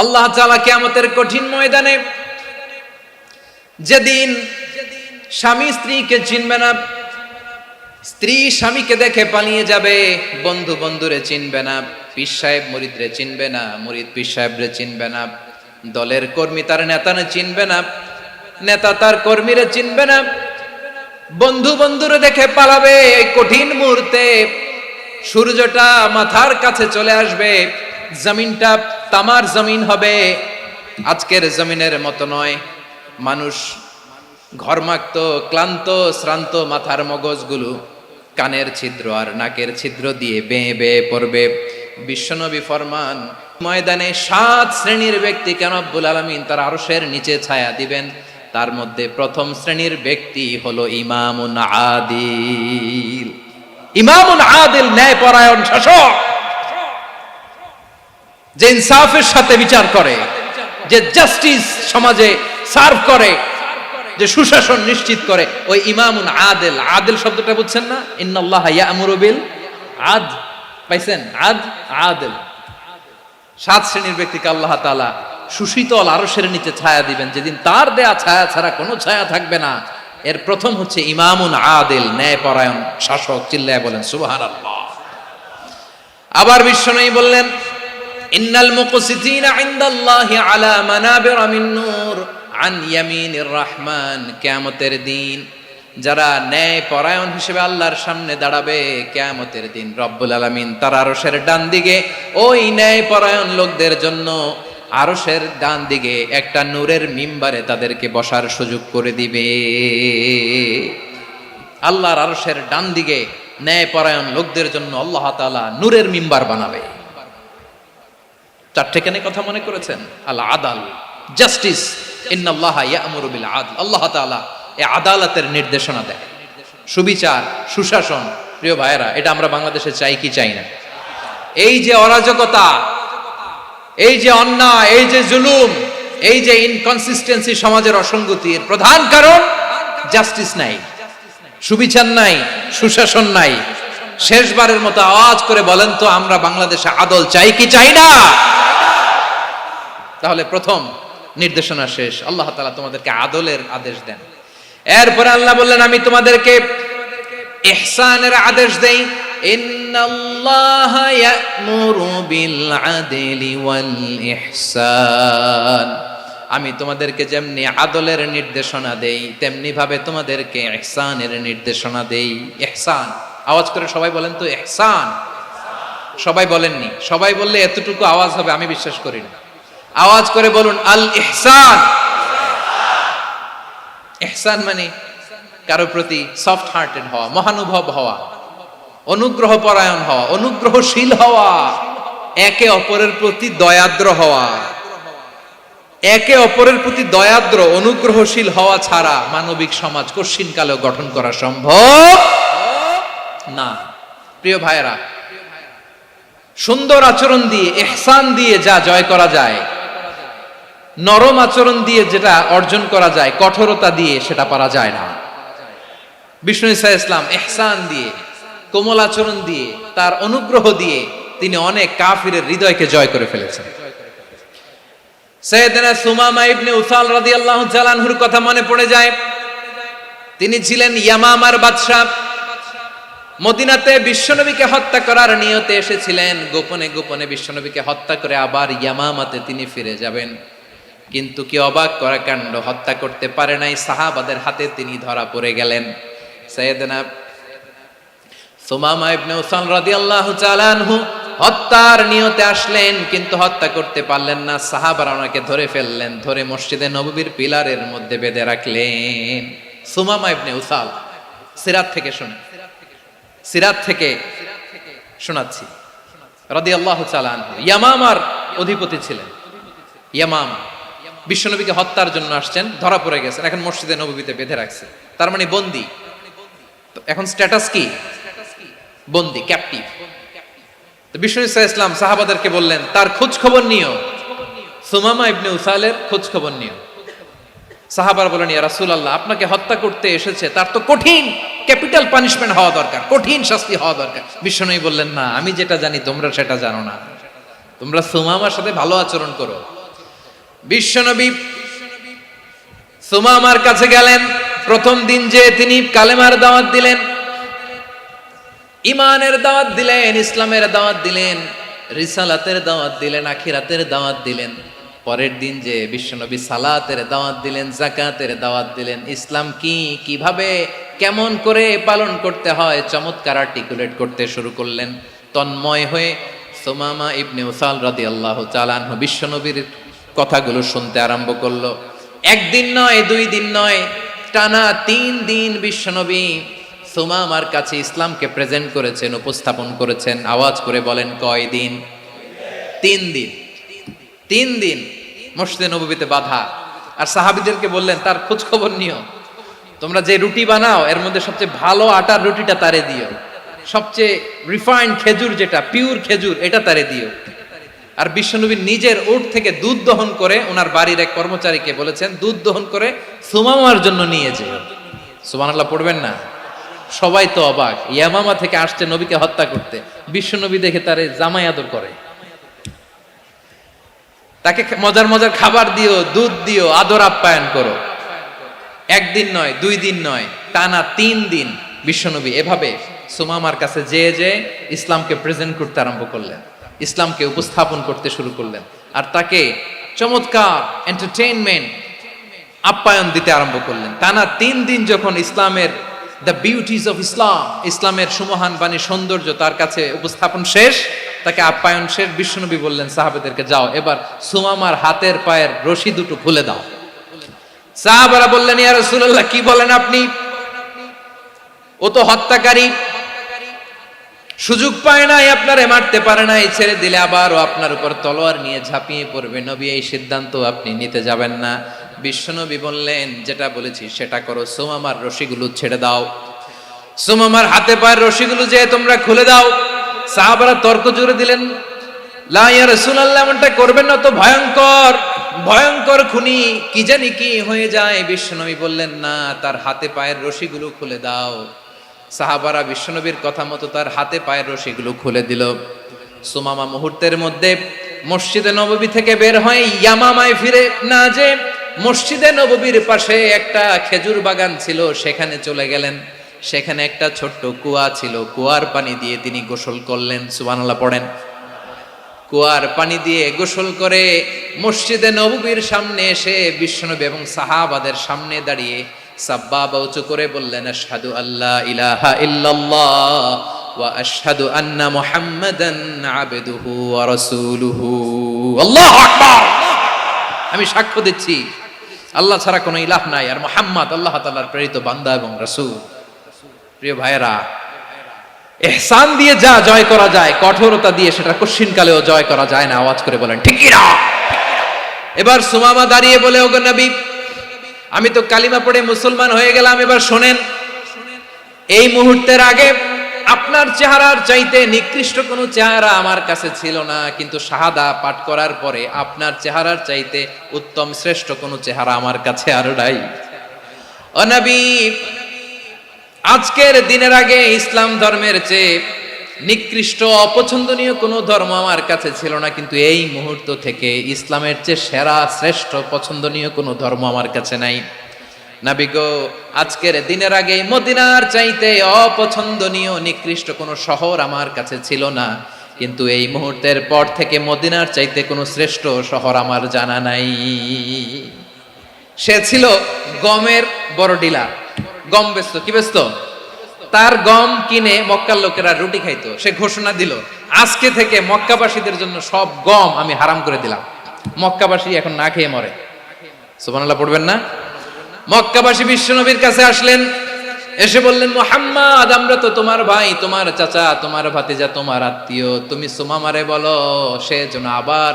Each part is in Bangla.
আল্লাহ তাআলা কিয়ামতের কঠিন ময়দানে, যেদিন স্বামী স্ত্রীকে চিনবে না, স্ত্রী স্বামীকে দেখে পালিয়ে যাবে, বন্ধু বন্ধুরে চিনবে না, পীর সাহেব মুরিদরে চিনবে না, মুরিদ পীর সাহেবরে চিনবে না, দলের কর্মী তার নেতারে চিনবে না, নেতা তার কর্মীরে চিনবে না, বন্ধু বন্ধুরে দেখে পালাবে। এই কঠিন মুহূর্তে সূর্যটা মাথার কাছে চলে আসবে, জমিনটা তামার জমিন হবে, আজকের জমিনের মতো নয়। মানুষ ঘর্মাক্ত, ক্লান্ত, শ্রান্ত মাথার মগজগুলো কানের ছিদ্র আর নাকের ছিদ্র দিয়ে বেয়ে বেয়ে পড়বে। বিশ্বনবী ফরমান, ময়দানে 7 শ্রেণীর ব্যক্তিকে রব্বুল আলামিন তার আরশের নিচে ছায়া দিবেন। তার মধ্যে প্রথম শ্রেণীর ব্যক্তি হলো ইমামুন আদিল। ইমামুন আদিল, ন্যায়পরায়ণ শাসক, যে ইনসাফের সাথে বিচার করে, যে জাস্টিস সমাজে সার্ভ করে, যে সুশাসন নিশ্চিত করে, ওই ইমামুন আদিল। আদিল শব্দটা বুঝছেন না? ইন্নাল্লাহা ইয়া'মুরু বিল আদল, পাইছেন? আদিল। 7 শ্রেণীর ব্যক্তিকে আল্লাহ তাআলা সুশীতল আরশের নিচে ছায়া দিবেন, যেদিন তার দেয়া ছায়া ছাড়া কোনো ছায়া থাকবে না। এর প্রথম হচ্ছে ইমামুন আদিল, ন্যায়পরায়ণ শাসক। চিল্লায় বলেন সুবহানাল্লাহ। আবার বিশ্বনবী বললেন, ইন্নাল মুকসিতিনা ইনদাল্লাহি আলা মানাবিরা মিন নূর আন ইয়ামিনির রহমান। কিয়ামতের দিন যারা ন্যায়পরায়ণ হিসেবে আল্লাহর সামনে দাঁড়াবে, কিয়ামতের দিন রব্বুল আলামিন তার আরশের ডান দিকে ওই ন্যায়পরায়ণ লোকদের জন্য আরশের ডান দিকে একটা নূরের মিম্বারে তাদেরকে বসার সুযোগ করে দিবে। আল্লাহর আরশের ডান দিকে ন্যায়পরায়ণ লোকদের জন্য আল্লাহ তাআলা নূরের মিম্বার বানাবে। 4টেখানে কথা মনে করেছেন? আল আদাল, জাস্টিস। ইন্নাল্লাহা ইয়া'মুরু বিল আদল। আল্লাহ তাআলা এই আদালতের নির্দেশনা দেয়, সুবিচার, সুশাসন। প্রিয় ভাইয়েরা, এটা আমরা বাংলাদেশে চাই কি চাই না? এই যে অরাজকতা, এই যে অন্যায়, এই যে জুলুম, এই যে ইনকনসিস্টেন্সি, সমাজের অসঙ্গতির প্রধান কারণ জাস্টিস নাই, সুবিচার নাই, সুশাসন নাই। শেষবারের মতো আওয়াজ করে বলেন তো, আমরা বাংলাদেশে আদল চাই কি চাই না? তাহলে প্রথম নির্দেশনা শেষ। আল্লাহ তাআলা তোমাদেরকে আদলের আদেশ দেন। এরপরে আল্লাহ বললেন, আমি তোমাদেরকে ইহসানের আদেশ দেই। ইন্নাল্লাহা ইয়া'মুরু বিল আদলি ওয়াল ইহসান। আমি তোমাদেরকে যেমনি আদলের নির্দেশনা দেই, তেমনি ভাবে তোমাদেরকে ইহসানের নির্দেশনা দেই। ইহসান, আওয়াজ করে সবাই বলেন তো ইহসান। সবাই বলেননি, সবাই বললে এতটুকু আওয়াজ হবে আমি বিশ্বাস করি না। আওয়াজ করে বলুন আল ইহসান। ইহসান মানে কারো প্রতি সফট হার্টেড হওয়া, মহানুভব হওয়া, অনুগ্রহ পরায়ণ হওয়া, অনুগ্রহশীল হওয়া, একে অপরের প্রতি দয়াদ্র হওয়া। একে অপরের প্রতি দয়াদ্র, অনুগ্রহশীল হওয়া ছাড়া মানবিক সমাজ কশিনকালেও গঠন করা সম্ভব না। প্রিয় ভাইয়েরা, সুন্দর আচরণ দিয়ে, ইহসান দিয়ে যা জয় করা যায়, নরম আচরণ দিয়ে যেটা অর্জন করা যায়, কঠোরতা দিয়ে সেটা পারা যায় না। বিষ্ণু ঈসা ইসলাম ইহসান দিয়ে, কোমল আচরণ দিয়ে, তার অনুগ্রহ দিয়ে তিনি অনেক কাফিরের হৃদয়কে জয় করে ফেলেছেন। সাইয়েদনা সুমামা ইবনে উসাল রাদিয়াল্লাহু তাআলা আনহুর কথা মনে পড়ে যায়। তিনি ছিলেন ইয়ামামার বাদশা। মদিনাতে বিশ্বনবীকে হত্যা করার নিয়তে এসেছিলেন। গোপনে গোপনে বিশ্বনবীকে হত্যা করে আবার ইয়ামামাতে তিনি ফিরে যাবেন। কিন্তু কি অবাক করা কাণ্ড, হত্যা করতে পারে নাই, সাহাবাদের হাতে তিনি ধরা পড়ে গেলেন। সাইয়েদনা সুমামা ইবনে উসাল রাদিয়াল্লাহু তাআলা আনহু হত্যার নিয়তে আসলেন, কিন্তু হত্যা করতে পারলেন না। সাহাবারা ওনাকে ধরে ফেললেন, ধরে মসজিদে নববীর পিলারের মধ্যে বেঁধে রাখলেন। সুমামা ইবনে উসাল, সিরাত থেকে শুনে, সিরাত থেকে শোনাচ্ছি, রাদিয়াল্লাহু তাআলা আনহু ইয়ামামার অধিপতি ছিলেন। ইয়ামামা বিশ্বনবীকে হত্যার জন্য আসছেন, ধরা পড়ে গেছেন, এখন মসজিদে নববীতে বেঁধে রাখছে, তার মানে বন্দী। এখন স্ট্যাটাস কি? বন্দী, ক্যাপটিভ। তো বিষ্ণু ঈসা ইসলাম সাহাবাদেরকে বললেন, তার খোঁজ খবর নিও, সুমামা ইবনে উসালের খোঁজ খবর নিও। সাহাবারা বলেন, ইয়া রাসূলুল্লাহ, আপনাকে হত্যা করতে এসেছে, তার তো কঠিন ক্যাপিটাল পানিশমেন্ট হওয়া দরকার, কঠিন শাস্তি হওয়া দরকার। বিশ্বনবী বললেন, না, আমি যেটা জানি তোমরা সেটা জানো না। তোমরা সুমামার সাথে ভালো আচরণ করো, বিশ্বনবী সুমামার কাছে গেলেন। প্রথম দিন যে তিনি কালেমার দাওয়াত দিলেন, ইমানের দাওয়াত দিলেন, ইসলামের দাওয়াত দিলেন, রিসালাতের দাওয়াত দিলেন, আখিরাতের দাওয়াত দিলেন। পরের দিন যে বিশ্বনবী সালাতের দাওয়াত দিলেন, যাকাতের দাওয়াত দিলেন, ইসলাম কি, কিভাবে, কেমন করে পালন করতে হয় চমৎকার আর্টিকুলেট করতে শুরু করলেন। তন্ময় হয়ে সুমামা ইবনে উসাল রাদিয়াল্লাহু তাআলা আনহু বিশ্বনবীর কথাগুলো শুনতে আরম্ভ করলো। একদিন নয়, 2 দিন নয়, টানা 3 দিন বিশ্বনবী সুমামার কাছে ইসলামকে প্রেজেন্ট করেছেন, উপস্থাপন করেছেন। আওয়াজ করে বলেন, কয় দিন? 3 দিন। 3 দিন মসজিদে নববীতে বাধা। আর সাহাবীদেরকে বললেন, তার খোঁজ খবর নিও, তোমরা যে রুটি বানাও এর মধ্যে সবচেয়ে ভালো আটার রুটিটা তারে দিও, সবচেয়ে রিফাইন্ড খেজুর, যেটা পিওর খেজুর, এটা তারে দিও। আর বিশ্বনবী নিজের উট থেকে দুধ দহন করে ওনার বাড়ির এক কর্মচারীকে বলেছেন, দুধ দহন করে সুমামার জন্য নিয়ে যেও। সুবহানাল্লাহ পড়বেন না? সবাই তো অবাক, ইয়ামামা থেকে আসছে নবীকে হত্যা করতে, বিশ্বনবী দেখে তারে জামাই আদর করে, তাকে মজার মজার খাবার দিও, দুধ দিও, আদর আপ্যায়ন করো। একদিন নয়, 2 দিন নয়, টানা 3 দিন বিশ্বনবী এভাবে সুমামার কাছে যেয়ে ইসলামকে প্রেজেন্ট করতে আরম্ভ করলেন, ইসলামকে উপস্থাপন করতে শুরু করলেন। আর তাকে চমৎকার এন্টারটেইনমেন্ট, আপ্যায়ন দিতে আরম্ভ করলেন। টানা 3 দিন যখন ইসলামের দ্য বিউটিজ অফ ইসলাম, ইসলামের সুমহান বাণী, সৌন্দর্য তার কাছে উপস্থাপন শেষ, তাকে আপ্যায়ন শেষ, বিশ্বনবী বললেন সাহাবাদেরকে, যাও এবার সুমামার হাতের পায়ের রশি দুটো খুলে দাও। সাহাবারা বললেন, ইয়া রাসূলুল্লাহ, কি বলেন আপনি? ও তো হত্যাকারী, সুযোগ পায় নাই, আপনারে মারতে পারে নাই, ছেড়ে দিলে আবার ও আপনার উপর তলোয়ার নিয়ে ঝাঁপিয়ে পড়বে। নবী, এই সিদ্ধান্ত আপনি নিতে যাবেন না। বিশ্বনবী বললেন, যেটা বলেছি সেটা করো, সুমামার রশিগুলো ছেড়ে দাও, সুমামার হাতে পায়ের রশিগুলো যে তোমরা খুলে দাও। সাহাবারা তর্ক জুড়ে দিলেন, লা ইয়া রাসূলুল্লাহ, এমনটা করবেন না, তো ভয়ঙ্কর, ভয়ঙ্কর খুনি, কি জানি কি হয়ে যায়। বিশ্বনবী বললেন, না, তার হাতে পায়ের রশিগুলো খুলে দাও। সাহাবারা বিশ্বনবীর কথা মতো তার হাতে পায়ের রশিগুলো খুলে দিল। সুমামা মুহূর্তের মধ্যে মসজিদে নববী থেকে বের হয়ে ইয়ামামায় ফিরে না যে মসজিদে নববীর পাশে একটা খেজুর বাগান ছিল, সেখানে চলে গেলেন। সেখানে একটা ছোট্ট কুয়া ছিল, কুয়ার পানি দিয়ে তিনি গোসল করলেন। সুবহানাল্লাহ পড়েন। কুয়ার পানি দিয়ে গোসল করে মসজিদে নববীর সামনে এসে বিশ্বনবী এবং সাহাবাদের সামনে দাঁড়িয়ে সাব্বাবা উঁচু করে বললেন, আশহাদু আল্লা ইলাহা ইল্লাল্লাহ ওয়া আশহাদু আন্না মুহাম্মাদান আবদুহু ওয়া রাসূলুহু। আল্লাহু আকবার। আমি সাক্ষ্য দিচ্ছি আল্লাহ ছাড়া কোনো ইলাহ নাই, আর মুহাম্মদ আল্লাহ তাআলার প্রেরিত বান্দা এবং রাসূল। প্রিয় ভাইয়েরা, ইহসান দিয়ে যা জয় করা যায়, কঠোরতা দিয়ে সেটা কঠিনকালেও জয় করা যায় না। আওয়াজ করে বলেন, ঠিক কি না? এবার সুমামা দাঁড়িয়ে বলে, ওগো নবী, আমি তো কালিমা পড়ে মুসলমান হয়ে গেলাম, এবার শোনেন, এই মুহূর্তের আগে আপনার চেহারার চাইতে নিকৃষ্ট কোনো চেহারা আমার কাছে ছিল না, কিন্তু শাহাদা পাঠ করার পরে আপনার চেহারার চাইতে উত্তম শ্রেষ্ঠ কোনো চেহারা আমার কাছে আর নাই। ও নবী, আজকের দিনের আগে ইসলাম ধর্মের চেয়ে নিকৃষ্ট অপছন্দনীয় কোনো ধর্ম আমার কাছে ছিল না, কিন্তু এই মুহূর্ত থেকে ইসলামের চেয়ে সেরা শ্রেষ্ঠ পছন্দনীয় কোনো ধর্ম আমার কাছে নাই। নবী গো, আজকের দিনের আগে মদিনার চাইতে অপছন্দনীয় নিকৃষ্ট কোনো শহর আমার কাছে ছিল না, কিন্তু এই মুহূর্তের পর থেকে মদিনার চাইতে কোনো শ্রেষ্ঠ শহর আমার জানা নাই। সে ছিল গমের বড় ডিলার, গম বেচত। কি বেচত? তার গম কিনে মক্কার লোকেরা রুটি খাইতো। সে ঘোষণা দিল, আজকে থেকে মক্কাবাসীদের জন্য সব গম আমি হারাম করে দিলাম, মক্কাবাসী এখন না খেয়ে মরে। সুবহানাল্লাহ পড়বেন না? মক্কাবাসী বিশ্বনবীর কাছে আসলেন, এসে বললেন, মুহাম্মদ, আমরা তো তোমার ভাই, তোমার চাচা, তোমার ভাতিজা, তোমার আত্মীয়, তুমি সুমামারে বলো সে যেন আবার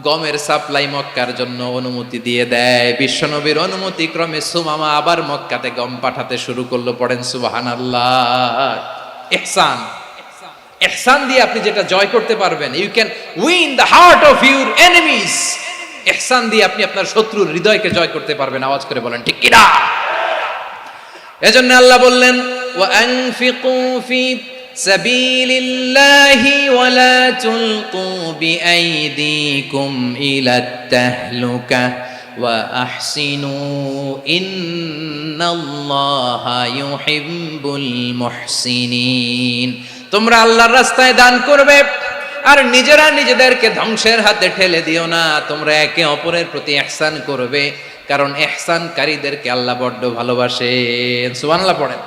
গমের সাপ্লাই মক্কার জন্য অনুমতি দিয়ে দেয়। বিশ্বনবীর অনুমতি ক্রমে সুমামা আবার মক্কাতে গম পাঠাতে শুরু করলো। পড়েন সুবহানাল্লাহ। ইহসান, ইহসান দিয়ে আপনি যেটা জয় করতে পারবেন, you can win the heart of your enemies. ইহসান দিয়ে আপনি আপনার শত্রুর হৃদয়কে জয় করতে পারবেন। আওয়াজ করে বলেন, ঠিক কি না? এজন্য আল্লাহ বললেন, ওয়া আনফিকু ফি সাবিলিল্লাহি ওয়ালা তুলকু বিআইদিকুম ইলাত তাহলুকা ওয়া আহসিনু ইন্নাল্লাহা ইউহিব্বুল মুহসিনিন। তোমরা আল্লাহর রাস্তায় দান করবে আর নিজেরা নিজেদেরকে ধ্বংসের হাতে ঠেলে দিও না। তোমরা একে অপরের প্রতি ইহসান করবে, কারণ ইহসানকারীদেরকে আল্লাহ বড্ড ভালোবাসেন। সুবহানাল্লাহ পড়েন।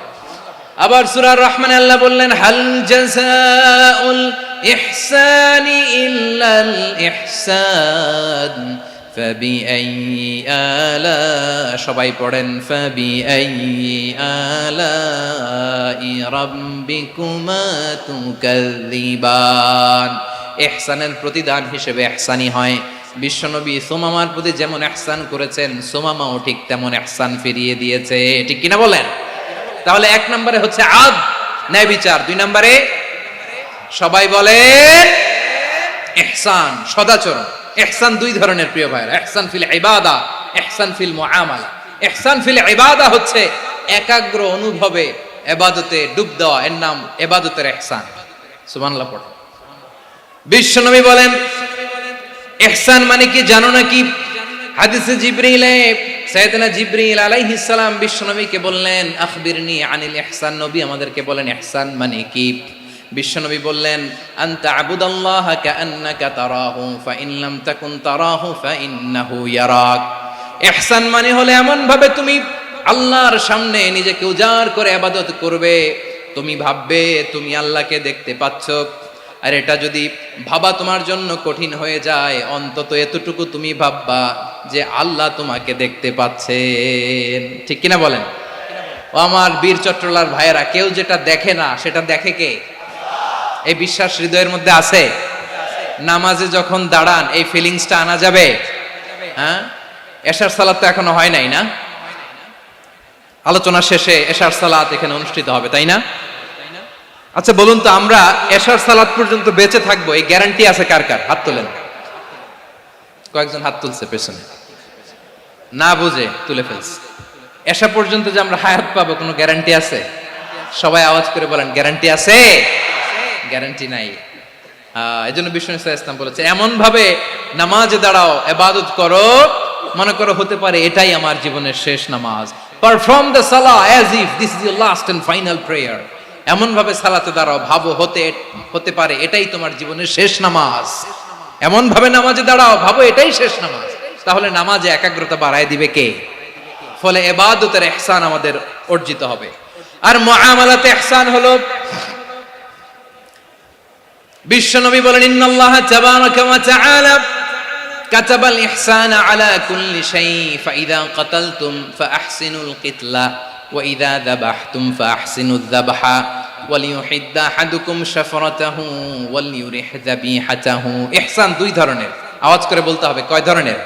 আবার সূরা রহমানে আল্লাহ বললেন, হাল জাযাউল ইহসানি ইল্লাল ইহসান ফাবিআইয়ি আলা, সবাই পড়েন, ফাবিআইয়ি আলাই রাব্বিকুমা তুকাযযিবান। ইহসানের প্রতিদান হিসেবে ইহসানি হয়। বিশ্বনবী সুমামার প্রতি যেমন ইহসান করেছেন, সুমামাও ঠিক তেমন ইহসান ফিরিয়ে দিয়েছে। ঠিক কিনা বলেন? তাহলে এক নম্বরে হচ্ছে আদ, ন্যায় বিচার। দুই নম্বরে সবাই বলে ইহসান, সদাচরণ। ইহসান দুই ধরনের প্রিয় ভাইরা, ইহসান ফিল ইবাদা, ইহসান ফিল মুআমালা। ইহসান ফিল ইবাদা হচ্ছে একাগ্র অনুভবে ইবাদতে ডুব দেওয়া, এর নাম ইবাদতের ইহসান। সুবহানাল্লাহ পড়ো। বিশ্বনবী বলেন ইহসান মানে কি জানো নাকি? হাদিসে জিবরিলে সাইয়েদনা জিবরিল আলাইহিস সালাম বিশ্বনবীকে বললেন, আখবিরনি আনিল ইহসান। নবী আমাদেরকে বলেন ইহসান মানে কি? বিশ্বনবী বললেন, আনতা আবুদাল্লাহা কাআন্নাকা তারাহু ফাইন লাম তাকুন তারাহু ফাইন্নাহু ইয়ারাক। ইহসান মানে হলো এমন ভাবে তুমি আল্লাহর সামনে নিজেকে উজাড় করে ইবাদত করবে, তুমি ভাববে তুমি আল্লাহকে দেখতে পাচ্ছ। আর এটা যদি ভাবা তোমার জন্য কঠিন হয়ে যায়, অন্তত এতটুকু তুমি ভাববা যে আল্লাহ তোমাকে দেখতে পাচ্ছেন। ঠিক কিনা বলেন? ও আমার বীর চট্টলার ভাইয়েরা, কেউ যেটা দেখে না সেটা দেখে কে? এই বিশ্বাস হৃদয়ের মধ্যে আছে? নামাজে যখন দাঁড়ান এই ফিলিংসটা আনা যাবে? হ্যাঁ, এশার সালাত তো এখনো হয় নাই না? আলোচনা শেষে এশার সালাত এখানে অনুষ্ঠিত হবে, তাই না? আচ্ছা বলুন তো, আমরা এশার সালাত পর্যন্ত বেঁচে থাকবো এই গ্যারান্টি আছে কার কার? হাত তোলেন। কয়েকজন হাত তুলছে পেছনে, না বুঝে তুলে ফেলছে। এশা পর্যন্ত যে আমরা হায়াত পাবো কোনো গ্যারান্টি আছে? সবাই আওয়াজ করে বলেন, গ্যারান্টি আছে? গ্যারান্টি নাই। এই জন্য বিষ্ণু ইসলাম বলেছে, এমন ভাবে নামাজে দাঁড়াও, ইবাদত করো, মনে করো হতে পারে এটাই আমার জীবনের শেষ নামাজ। Perform the salah as if this is your last and final prayer. এমন ভাবে সালাতে দাঁড়াও, ভাবো হতে পারে এটাই তোমার জীবনের শেষ নামাজ। এমন ভাবে নামাজে দাঁড়াও, ভাবো এটাই শেষ নামাজ। তাহলে নামাজে একাগ্রতা বাড়ায় দিবে কে? ফলে ইবাদতের ইহসান আমাদের অর্জিত হবে। আর মুআমালাতে ইহসান হলো, বিশ্বনবী বলেন, ইন্নাল্লাহা তাবারাকা ওয়া তাআলা কাতাবাল ইহসানা আলা কুল্লি শাই ফাইদা কাতালতুম ফাআহসিনুল কিতলা ওয়া ইযা যাবাহতুম ফাআহসিনুয যাবহা ওয়ালিয়ুহিদ্দা আহাদুকুম শাফরাতাহু ওয়ালিয়ুরিহ যাবিহাতাহু। ইহসান দুই ধরনের। আওয়াজ করে বলতে হবে, কয় ধরনের?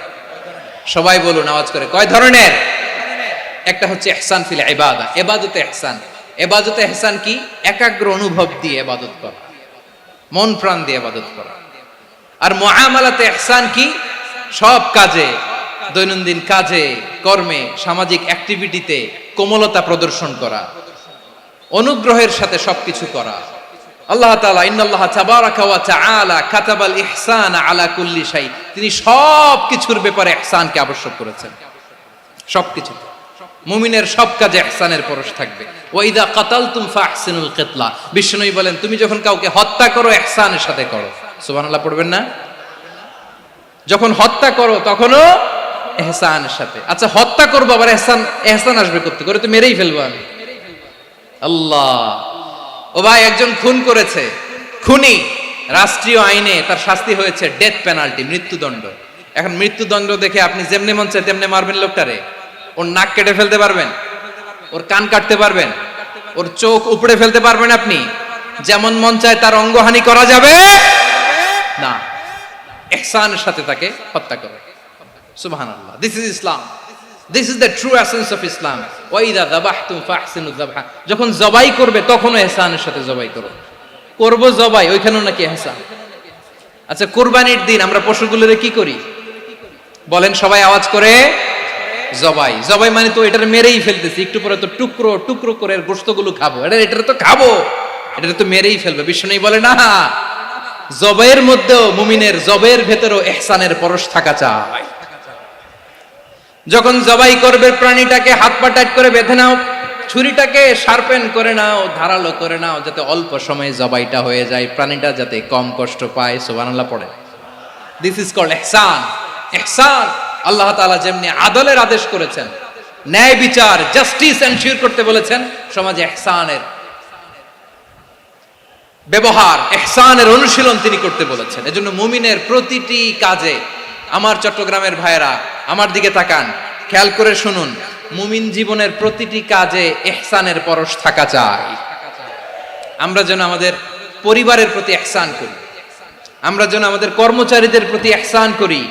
সবাই বলুন আওয়াজ করে, কয় ধরনের? একটা হচ্ছে ইহসান ফিল ইবাদা, ইবাদতে ইহসান। ইবাদতে ইহসান কি? একাগ্র অনুভব দিয়ে ইবাদত করা, মন প্রাণ দিয়ে ইবাদত করা। আর মুআমালাতে ইহসান কি? সব কাজে, দৈনন্দিন কাজে, কর্মে, সামাজিক অ্যাক্টিভিটিতে কোমলতা প্রদর্শন করা, অনুগ্রহের সাথে সবকিছু করা। আল্লাহ তাআলা ইন্নাল্লাহা তাবারাকা ওয়া তাআলা কাতাবাল ইহসানা আলা কুল্লি শাই, তিনি সব কিছুর ব্যাপারে ইহসানকে আবশ্যক করেছেন। সবকিছু, মুমিনের সব কাজে ইহসানের পরশ থাকবে। ওয়া ইযা কাতালতুম ফাহসিনুল কিতলা, বিষ্ণুই বলেন তুমি যখন কাউকে হত্যা করো ইহসানের সাথে করো। সুবহানাল্লাহ পড়বেন না? যখন হত্যা করো তখনও ইহসানের সাথে। আচ্ছা হত্যা করবো আবার ইহসান আসবে করতে করে, তো মেরেই ফেলবো আমি। আল্লাহ, ও ভাই একজন খুন করেছে, খুনি, রাষ্ট্রীয় আইনে তার শাস্তি হয়েছে ডেথ পেনাল্টি, মৃত্যুদণ্ড। এখন মৃত্যুদণ্ড দেখে আপনি যেমনে মন চায় তেমনে মারবেন লোকটারে? ওর নাক কেটে ফেলতে পারবেন? ওর কান কাটতে পারবেন? ওর চোখ উপড়ে ফেলতে পারবেন আপনি? যেমন মন চায় তার অঙ্গহানি করা যাবে না। ইহসানের সাথে তাকে হত্যা করে। সুবহানাল্লাহ, this is Islam, this is the true essence of Islam. ওয়া ইযা যাবাহতুম ফাহসিনুয যাবহা, যখন জবাই করবে তখনও ইহসানের সাথে জবাই করো। করব জবাই, ওইখানেও নাকি ইহসান। আচ্ছা কুরবানির দিন আমরা পশুগুলোরে কি করি বলেন সবাই আওয়াজ করে? জবাই। জবাই মানে তো এটার মেরেই ফেলতেছি, একটু পরে তো টুকরো টুকরো করে গোশতগুলো খাবো, এটার তো খাবো। এটা তো মেরেই ফেলবে। বিষ্ণু বলে না, জবের মধ্যেও মুমিনের জবের ভেতরেও ইহসানের পরশ থাকা চাই। যখন জবাই করবে প্রাণীটাকে হাত পা টাইট করে বেঁধে নাও, ছুরিটাকে শার্পেন করে নাও, ধারালো করে নাও, যাতে অল্প সময়ে জবাইটা হয়ে যায়, প্রাণীটা যাতে কম কষ্ট পায়। সুবহানাল্লাহ পড়ে। দিস ইজ কল্ড ইহসান। ইহসান আল্লাহ তাআলা যেমনি আদলের আদেশ করেছেন, ন্যায় বিচার জাস্টিস এনশিওর করতে বলেছেন, সমাজে ইহসানের ব্যবহার, ইহসানের অনুশীলন তিনি করতে বলেছেন। এজন্য মুমিনের প্রতিটি কাজে, আমার চট্টগ্রামের ভাইয়েরা আমার দিকে তাকান, খেয়াল করে শুনুন, মুমিন জীবনের প্রতিটি কাজে ইহসানের পরশ থাকা চাই। আমরা যেন আমাদের পরিবারের প্রতি ইহসান করি, আমরা যেন আমাদের কর্মচারীদের প্রতি ইহসান করি,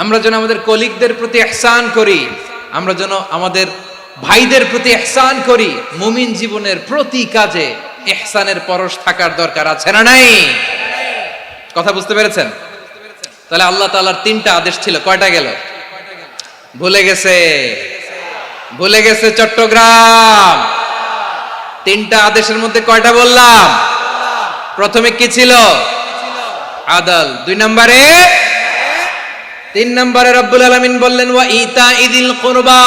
আমরা যেন আমাদের কলিগদের প্রতি ইহসান করি, আমরা যেন আমাদের ভাইদের প্রতি ইহসান করি। মুমিন জীবনের প্রতি কাজে ইহসানের পরশ থাকার দরকার আছে না নাই? কথা বুঝতে পেরেছেন? তাহলে আল্লাহ তাআলার তিনটা আদেশ ছিল, কয়টা গেল? ভুলে গেছে, ভুলে গেছে চট্টগ্রাম। তিনটা আদেশের মধ্যে কয়টা বললাম? প্রথমে কি ছিল? আদল। 2 নম্বরে, 3 নম্বরে রব্বুল আলামিন বললেন ওয়া ইতাইদিল কুরবা,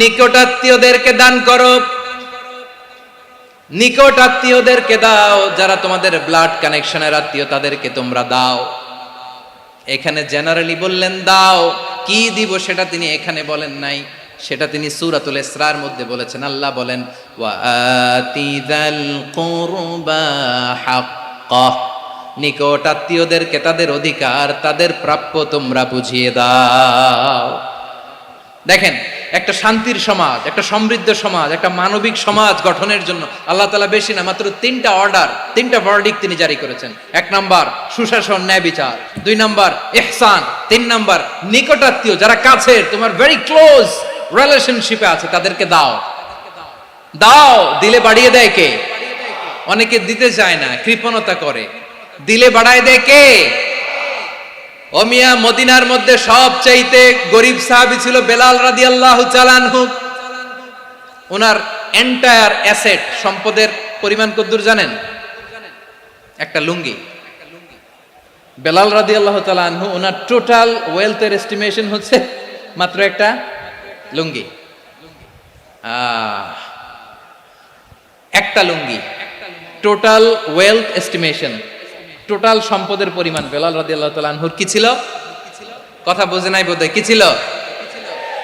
নিকটাত্মীয়দেরকে দান করো, নিকট আত্মীয়দেরকে দাও, যারা তোমাদের ব্লাড কানেকশনের আত্মীয় তাদেরকে তোমরা দাও। এখানে জেনারেলি বললেন দাও, কি দিব সেটা তিনি এখানে বলেন নাই, সেটা তিনি সূরাতুল ইসরার মধ্যে বলেছেন। আল্লাহ বলেন ওয়া আতিযাল কুরবা হাক্কাহ, নিকট আত্মীয়দেরকে তাদের অধিকার, তাদের প্রাপ্য তোমরা বুঝিয়ে দাও। দেখেন, একটা শান্তির সমাজ, একটা সমৃদ্ধ সমাজ, একটা মানবিক সমাজ গঠনের জন্য আল্লাহ তাআলা বেশি না, মাত্র 3টা অর্ডার, 3টা ভার্ডিক্ট তিনি জারি করেছেন। 1 নাম্বার সুশাসন, ন্যায় বিচার। 2 নাম্বার ইহসান। 3 নাম্বার নিকটাত্মীয়, যারা কাছের, তোমার ভেরি ক্লোজ রিলেশনশিপে আছে, তাদেরকে দাও। দাও, দিলে বাড়িয়ে দেয় কে? অনেকে দিতে চায় না, কৃপণতা করে। দিলে বাড়ায় দেয় কে? ও মিয়া, মদিনার মধ্যে সবচাইতে গরিব সাহাবী ছিল বেলাল রাদিয়াল্লাহু তাআলা আনহু। ওনার এন্টায়ার অ্যাসেট, সম্পদের পরিমাণ কতদূর জানেন? একটা লুঙ্গি। বেলাল রাদিয়াল্লাহু তাআলা আনহু, ওনার টোটাল ওয়েলথের এস্টিমেশন হচ্ছে মাত্র একটা লুঙ্গি। একটা লুঙ্গি, টোটাল ওয়েলথ এস্টিমেশন, টোটাল সম্পদের পরিমাণ বেলাল রাদিয়াল্লাহু তাআলা আনহুর কি ছিল? কথা বুঝে নাই বোধহয়। কি ছিল?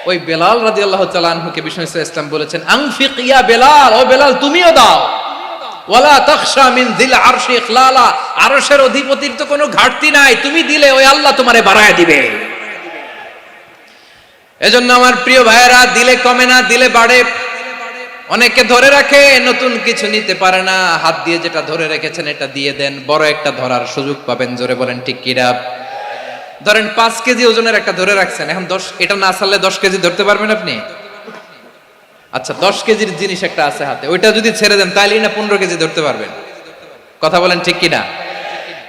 ওই বেলাল রাদিয়াল্লাহু তাআলা আনহুকে বিষ্ণু ইসলাম বলেছেন আনফিক ইয়া বেলাল, ও বেলাল তুমিও দাও। ওয়ালা তাখশা মিন যিল আরশি ইখলালা, আরশের অধিপতির তো কোনো ঘাটতি নাই, তুমি দিলে ওই আল্লাহ তোমারে বাড়ায় দিবে। এজন্য আমার প্রিয় ভাইয়েরা, দিলে কমে না, দিলে বাড়ে। অনেকে ধরে রাখে, নতুন কিছু নিতে পারে না, হাত দিয়ে যেটা ধরে রেখেছেন এটা দিয়ে দেন, বড় একটা ধরার সুযোগ পাবেন। জোরে বলেন ঠিক কিনা? ধরেন 5 কেজি ওজনের একটা ধরে রাখছেন, এখন 10, এটা না ছাড়লে 10 কেজি ধরতে পারবেন আপনি? আচ্ছা, 10 কেজির জিনিস একটা আছে হাতে, ওইটা যদি ছেড়ে দেন তাহলেই না 15 কেজি ধরতে পারবেন। কথা বলেন ঠিক কিনা?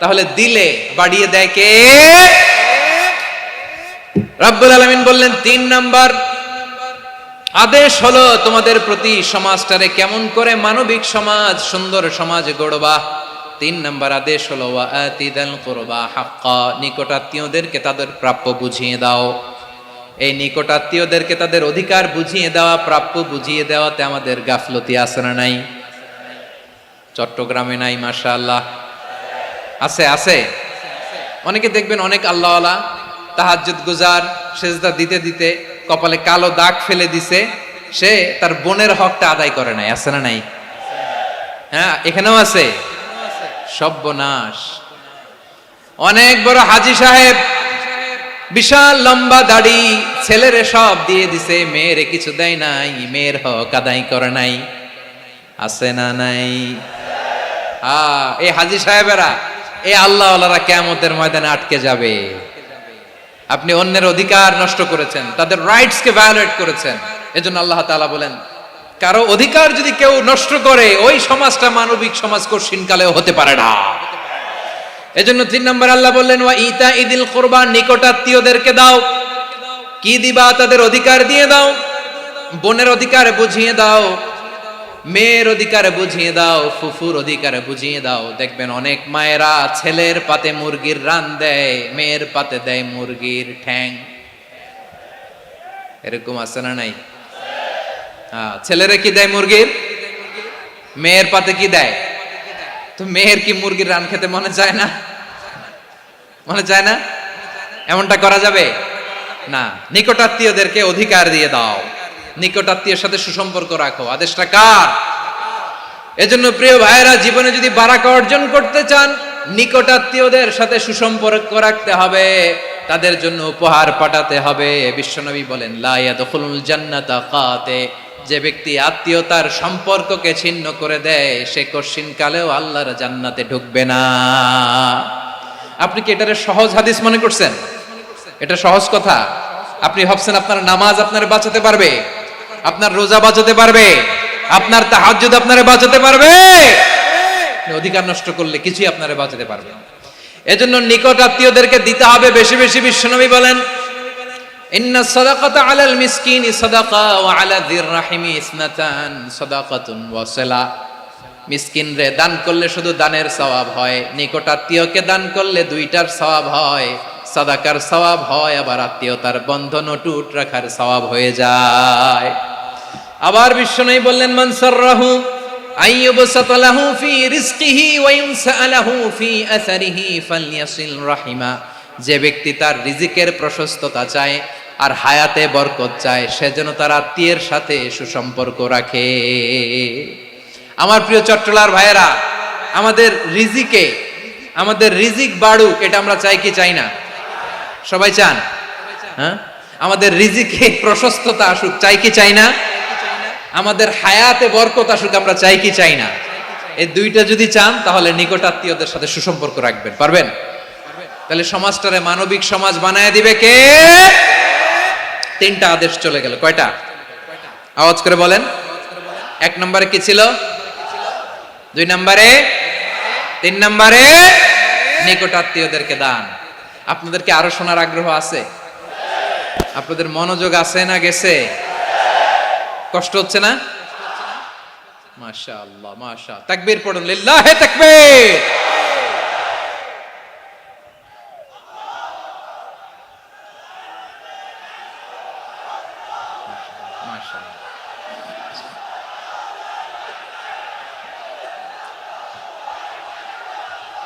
তাহলে দিলে বাড়িয়ে দেয় কে? রব্বুল আলামিন বললেন 3 নাম্বার আদেশ হলো তোমাদের প্রতি সমাজটারে কেমন করে মানবিক সমাজ, সুন্দর সমাজ গড়বা। 3 নাম্বার আদেশ হলো ওয়া আতিদাল কুরবা হাক্কা, নিকটাত্মীয়দেরকে তাদের প্রাপ্য বুঝিয়ে দাও। এই নিকটাত্মীয়দেরকে তাদের অধিকার বুঝিয়ে দেওয়া, প্রাপ্য বুঝিয়ে দেওয়াতে আমাদের গাফলতি আছে না নাই? চট্টগ্রামে নাই? মাশাআল্লাহ আছে, আছে। অনেকে দেখবেন অনেক আল্লাহওয়ালা তাহাজ্জুদ গুজার, সেজদা দিতে দিতে কপালে কালো দাগ ফেলে দিছে, সে তার বোনের হকটা আদায় করে নাই। আছে না নাই? হ্যাঁ, এখানেও আছে। সর্বনাশ। অনেক বড় হাজী সাহেব, বিশাল লম্বা দাড়ি, ছেলেরে সব দিয়ে দিছে, মেয়েরে কিছু দেয় নাই, মেয়ের হক আদায় করে নাই। আছে না নাই? এই হাজী সাহেবেরা, এই আল্লাহওয়ালারা কিয়ামতের ময়দানে আটকে যাবে। আপনি অন্যের অধিকার নষ্ট করেছেন, তাদের রাইটস কে ভায়োলেট করেছেন। এজন্য আল্লাহ তাআলা বলেন, কারো অধিকার যদি কেউ নষ্ট করে, ওই সমাজটা মানবিক সমাজ কঠিনকালেও হতে পারে না। এজন্য 3 নম্বর আল্লাহ বললেন ওয়া ইতাইদিল কুরবা, নিকটাত্মীয়দেরকে দাও। কি দিবা? তাদের অধিকার দিয়ে দাও, বোনের অধিকার বুঝিয়ে দাও, মেয়ের অধিকার বুঝিয়ে দাও, ফুফুর অধিকার বুঝিয়ে দাও। দেখবেন অনেক মায়েরা ছেলের পাতে মুরগির রান দেয়, মেয়ের পাতে দেয় মুরগির ঠ্যাং। এরকম আছে না নাই? ছেলেরা কি দেয় মুরগির, মেয়ের পাতে কি দেয়? তো মেয়ের কি মুরগির রান খেতে মনে চায় না? মনে চায় না? এমনটা করা যাবে না। নিকটাত্মীয়দেরকে অধিকার দিয়ে দাও, নিকটাত্মীয়ের সাথে সুসম্পর্ক রাখো। আদেশটা কার? এজন্য প্রিয় ভাইয়েরা, জীবনে যদি বারাকা অর্জন করতে চান, নিকটাত্মীয়দের সাথে সুসম্পর্ক রাখতে হবে, তাদের জন্য উপহার পাঠাতে হবে। বিশ্বনবী বলেন, লা ইয়াদখুলুল জান্নাতা কাতে, যে ব্যক্তি আত্মীয়তার সম্পর্ককে ছিন্ন করে দেয়, সে কশিন কালেও আল্লাহর জান্নাতে ঢুকবে না। আপনি কি এটারে সহজ হাদিস মনে করছেন? এটা সহজ কথা? আপনি ভাবছেন আপনার নামাজ আপনার বাঁচাতে পারবে, আপনার রোজা বাঁচাতে পারবে, আপনার তাহাজ্জুদ আপনারে বাঁচাতে পারবে? অধিকার নষ্ট করলে কিছুই আপনারে বাঁচাতে পারবে না। এজন্য নিকট আত্মীয়দেরকে দিতে হবে বেশি বেশি। বিশ্বনবী বলেন, ইন্না সাদাকাতা আলাল মিসকিনি সাদাকা ওয়া আলা যির রাহিমি ইসনাতান সাদাকাতুন ওয়া সিলা। মিসকিনরে দান করলে শুধু দানের সওয়াব হয়, নিকট আত্মীয়কে দান করলে দুইটার সওয়াব হয়, সাদাকার সওয়াব হয়, আবার আত্মীয়তার বন্ধন অটুট রাখার সওয়াব হয়ে যায়। আবার বিশ্বনবী বললেন, মান সাররাহু আইয়ুবসাতা লাহু ফি রিজকিহি ওয়া ইউনসা লাহু ফি আসারিহি ফালইয়াসিল রাহিমা। যে ব্যক্তি তার রিজিকের প্রশস্ততা চায় আর হায়াতে বরকত চায়, সে যেন তার আত্মীয়ের সাথে সুসম্পর্ক রাখে। আমার প্রিয় চট্টলার ভাইয়েরা, আমাদের রিজিক বাড়ুক, এটা আমরা চাই কি চাই না? সবাই চান? হ্যাঁ, আমাদের রিজিকে প্রশস্ততা আসুক, চাই কি চাই না? আমাদের হায়াতে বরকত আসুক, আমরা চাই কি চাই না? এই দুইটা যদি চান, তাহলে নিকট আত্মীয়দের সাথে সুসম্পর্ক রাখবেন, পারবেন? তাহলে সমাজটারে মানবিক সমাজ বানায় দিবে কে? তিনটা আদেশ চলে গেল। কয়টা? আওয়াজ করে বলেন। এক নম্বরে কি ছিল? দুই নম্বরে, তিন নম্বরে নিকট আত্মীয়দেরকে দান। আপনাদেরকে আরো শোনার আগ্রহ আছে? আপনাদের মনোযোগ আছে না গেছে? কষ্ট হচ্ছে না? মাশাআল্লাহ, মাশাআল্লাহ। তাকবীর পড়ুন, লিল্লাহি তাকবীর।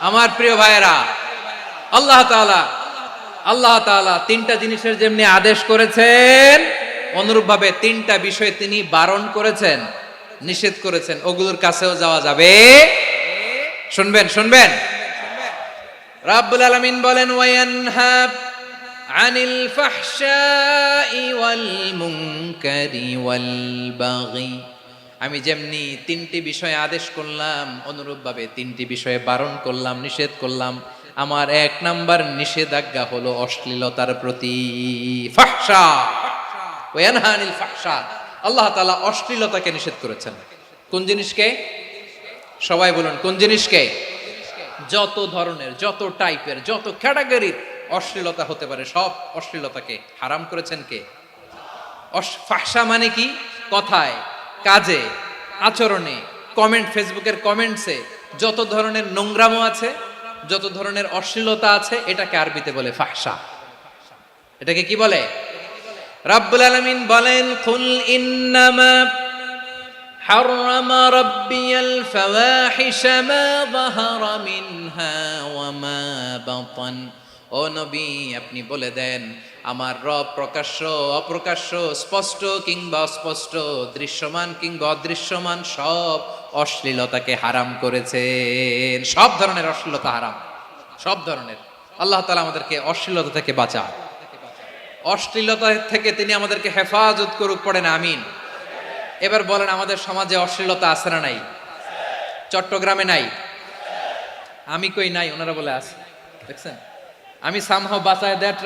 আমার প্রিয় ভাইয়েরা, আল্লাহ তাআলা তিনটা জিনিসের যেমনি আদেশ করেছেন, অনুরূপভাবে তিনটা বিষয় তিনি বারণ করেছেন, নিষেধ করেছেন। ওগুলোর কাছেও যাওয়া যাবে। শুনবেন। রাব্বুল আলামিন বলেন, ওয়ায়ানহা আনিল ফাহশাই ওয়াল মুনকারি ওয়াল বাগি। আমি যেমনি তিনটি বিষয়ে আদেশ করলাম, অনুরূপভাবে তিনটি বিষয়ে বারণ করলাম, নিষেধ করলাম। আমার এক নাম্বার নিষেধাজ্ঞা হলো অশ্লীলতার প্রতি। ফাহশা, ওয়ায়ানহা আনিল ফাহশা। আল্লাহ তাআলা অশ্লীলতাকে নিষেধ করেছেন। কোন জিনিসকে? সবাই বলুন, কোন জিনিসকে? যত ধরনের, যত টাইপের, যত ক্যাটাগরির অশ্লীলতা হতে পারে, সব অশ্লীলতাকে হারাম করেছেন কে? ফাহশা মানে কি? কথায়, কাজে, আচরণে, কমেন্ট, ফেসবুকের কমেন্টসে যত ধরনের নোংরামো আছে, যত ধরনের অশ্লীলতা আছে, এটাকে আরবিতে বলে ফাহশা। এটাকে কি বলে? রাব্বুল আলামিন বলেন, কুল ইন্নামা হাররামা রাব্বিয়াল ফাওয়াহিশা মা যাহারা মিনহা ওয়া মা বাতান। ও নবী, আপনি বলে দেন, আমার রব প্রকাশ্য, অপ্রকাশ্য, স্পষ্ট কিংবা অস্পষ্ট, দৃশ্যমান কিংবা অদৃশ্যমান সব অশ্লীলতাকে হারাম করেছেন। সব ধরনের অশ্লীলতা হারাম, সব ধরনের। আল্লাহ তাআলা আমাদেরকে অশ্লীলতা থেকে বাঁচান, অশ্লীলতা থেকে তিনি আমাদেরকে হেফাজত করুক। পড়েন আমিন। এবার বলেন, আমাদের সমাজে অশ্লীলতা আছে না নাই? চট্টগ্রামে নাই? আমি কই নাই, ওনারা বলে আছে। দেখছেন, আমি সামহাও বাঁচায় দেওয়ার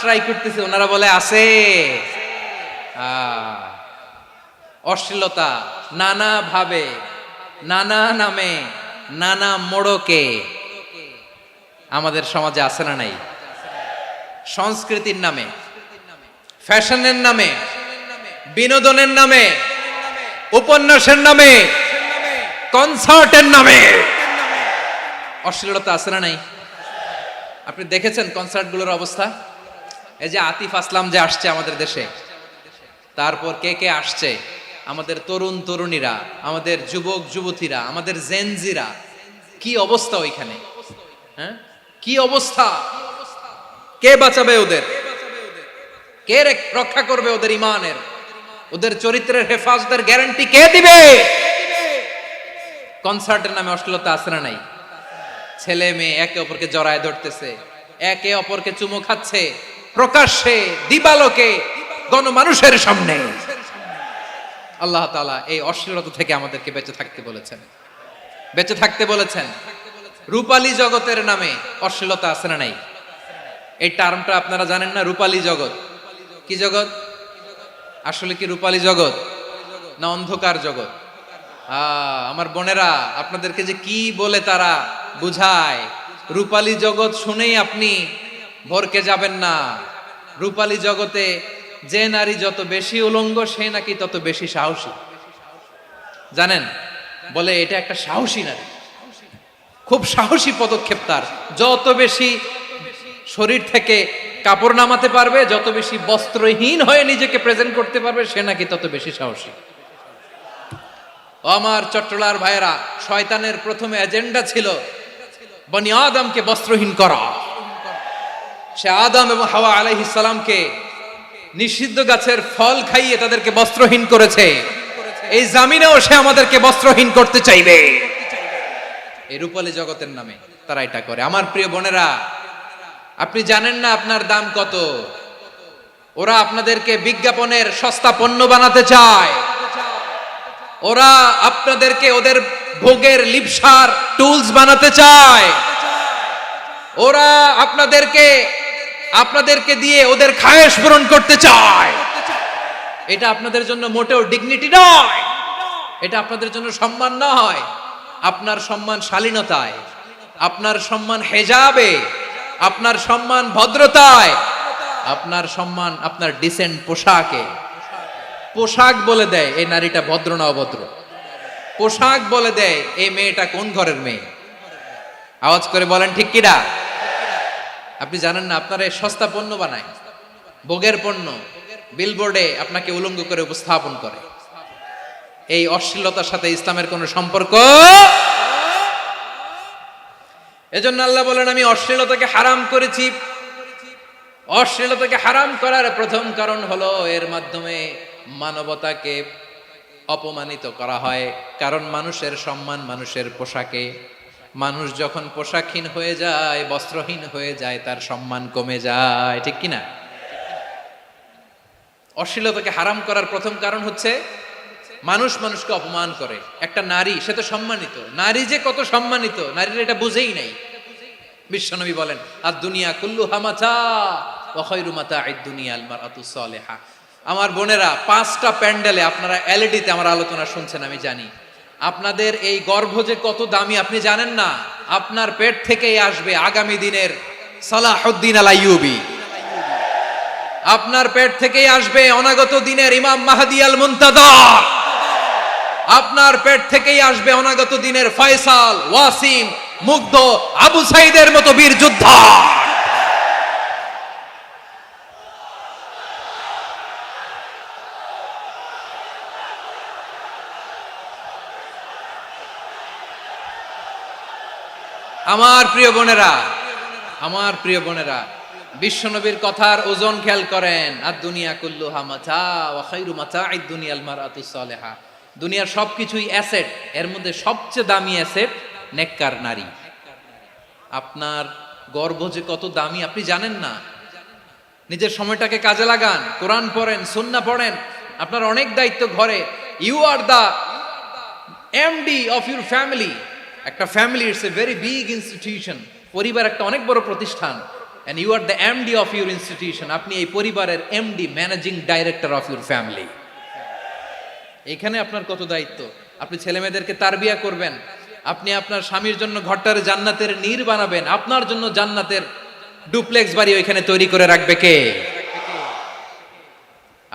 ট্রাই করতেছি, ওনারা বলে আছে। অশ্লীলতা নানা ভাবে, নানা নামে, নানা মোড়কে আমাদের সমাজে আছে না নাই? সংস্কৃতির নামে, ফ্যাশনের নামে, বিনোদনের নামে, উপন্যাসের নামে, কনসার্টের নামে অশ্লীলতা আছে না নাই? আপনি দেখেছেন কনসার্টগুলোর অবস্থা? এই যে আতিফ আসলাম যে আসছে আমাদের দেশে, তারপর কে কে আসছে, আমাদের তরুণ তরুণীরা, আমাদের যুবক যুবতীরা, আমাদের জেনজিরা, কি অবস্থা ওইখানে? হ্যাঁ, কি অবস্থা? কে বাঁচাবে ওদের? কে রক্ষা করবে ওদের ইমানের, ওদের চরিত্রের হেফাজতের গ্যারান্টি কে দিবে? কনসার্টের নামে অশ্লীলতা আছে না নাই? ছেলে মেয়ে একে অপরকে জড়ায় ধরতেছে, একে অপরকে চুমো খাচ্ছে প্রকাশ্যে, দিবালোকে, গণমানুষের সামনে। আল্লাহ তাআলা এই অশ্লীলতা থেকে আমাদেরকে বেঁচে থাকতে বলেছেন, বেঁচে থাকতে বলেছেন। রূপালী জগতের নামে অশ্লীলতা আছে না নাই? এই টার্মটা আপনারা জানেন না? রূপালী জগৎ কি জগৎ? আসলে কি রূপালী জগৎ না অন্ধকার জগৎ? আমার বোনেরা, আপনাদেরকে যে কি বলে তারা বুঝায়, রূপালী জগৎ শুনেই আপনি ভরকে যাবেন না। রূপালী জগতে যে নারী যত বেশি উলঙ্গ, সে নাকি তত বেশি সাহসী। জানেন? বলে এটা একটা সাহসী নারী, খুব সাহসী পদক্ষেপ তার। যত বেশি শরীর থেকে কাপড় নামাতে পারবে, যত বেশি বস্ত্রহীন হয়ে নিজেকে প্রেজেন্ট করতে পারবে, সে নাকি তত বেশি সাহসী। আমার চট্টলার ভাইয়েরা, শয়তানের প্রথম এজেন্ডা ছিল বনি আদমকে বস্ত্রহীন করা। সে আদম এবং হাওয়া আলাইহিস সালামকে নিষিদ্ধ গাছের ফল খাইয়ে তাদেরকে বস্ত্রহীন করেছে। এই জামিনেও সে আমাদেরকে বস্ত্রহীন করতে চাইবে। এই রূপালী জগতের নামে তারা এটা করে। আমার প্রিয় বোনেরা, আপনি জানেন না আপনার দাম কত? ওরা আপনাদেরকে বিজ্ঞাপনের সস্তা পণ্য বানাতে চায়। ওরা আপনাদেরকে ওদের ভোগের লিপসার টুলস বানাতে চায়। ওরা আপনাদেরকে দিয়ে ওদের খায়েশ পূরণ করতে চায়। এটা আপনাদের জন্য মোটেও ডিগনিটি নয়, এটা আপনাদের জন্য সম্মান নয়। আপনার সম্মান শালীনতায়, আপনার সম্মান হেজাবে, আপনার সম্মান ভদ্রতায়, আপনার সম্মান আপনার ডিসেন্ট পোশাকে। পোশাক বলে দেয় এই নারীটা ভদ্র না অভদ্র। পোশাক বলে দেয় এই মেয়েটা কোন ঘরের মেয়ে। আওয়াজ করে বলেন ঠিক কিনা? আপনি জানেন না, আপনারা সস্তা পণ্য বানায়, ভোগের পণ্য, বিলবোর্ডে আপনাকে উলঙ্গ করে উপস্থাপন করে। এই অশ্লীলতার সাথে ইসলামের কোনো সম্পর্ক। এজন্য আল্লাহ বলেন, আমি অশ্লীলতাকে হারাম করেছি। অশ্লীলতাকে হারাম করার প্রথম কারণ হলো এর মাধ্যমে মানবতাকে অপমানিত করা হয়। কারণ মানুষের সম্মান মানুষের পোশাকে। মানুষ যখন পোশাকহীন হয়ে যায়, বস্ত্রহীন হয়ে যায়, তার সম্মান কমে যায়। ঠিক কিনা? অশ্লীলতাকে হারাম করার প্রথম কারণ হচ্ছে মানুষ মানুষকে অপমান করে। একটা নারী, সে তো সম্মানিত, নারী যে কত সম্মানিত নারীরা এটা বুঝেই নাই। বিশ্বনবী বলেন, আর দুনিয়া কুল্লুহা মাতা ওয়া খায়রু মাতা'আদ দুনিয়া আল মারআতুস সালিহা। আমার বোনেরা, 5টা প্যান্ডেলে আপনারা এলইডিতে আমার আলোচনা শুনছেন, আমি জানি। আপনাদের এই গর্ভ যে কত দামি আপনি জানেন না। আপনার পেট থেকেই আসবে আগামী দিনের সালাহুদ্দিন আল আইয়ুবী। আপনার পেট থেকেই আসবে অনাগত দিনের ইমাম মাহদী আল মুনতাযর। আপনার পেট থেকেই আসবে অনাগত দিনের ফয়সাল, ওয়াসিম, মুগ্ধ, আবু সাইদের মতো বীর যোদ্ধা। আমার প্রিয় বোনেরা, আমার প্রিয় বোনেরা, বিশ্বনবীর কথার ওজন খেয়াল করেন। আর দুনিয়া কুল্লুহা মাতা ওয়া খায়রু মাতা'আদ দুনিয়াল মারআতুস সালিহা। দুনিয়ার সবকিছুই অ্যাসেট, এর মধ্যে সবচেয়ে দামি অ্যাসেট নেককার নারী। আপনার গর্ভ যে কত দামি আপনি জানেন না। নিজের সময়টাকে কাজে লাগান, কোরআন পড়েন, সুন্নাহ পড়েন। আপনার অনেক দায়িত্ব ঘরে। You are the MD of your family. একটা family it's a very big institution. পরিবার একটা অনেক বড় প্রতিষ্ঠান। and you are the MD of your institution. আপনি এই পরিবারের MD, managing director of your family. এখানে আপনার কত দায়িত্ব। আপনি ছেলে মেয়েদেরকে তারবিয়া করবেন, আপনি আপনার স্বামীর জন্য ঘরটার জান্নাতের নীর বানাবেন, আপনার জন্য জান্নাতের ডুপ্লেক্স বাড়ি ওইখানে তৈরি করে রাখবে কে?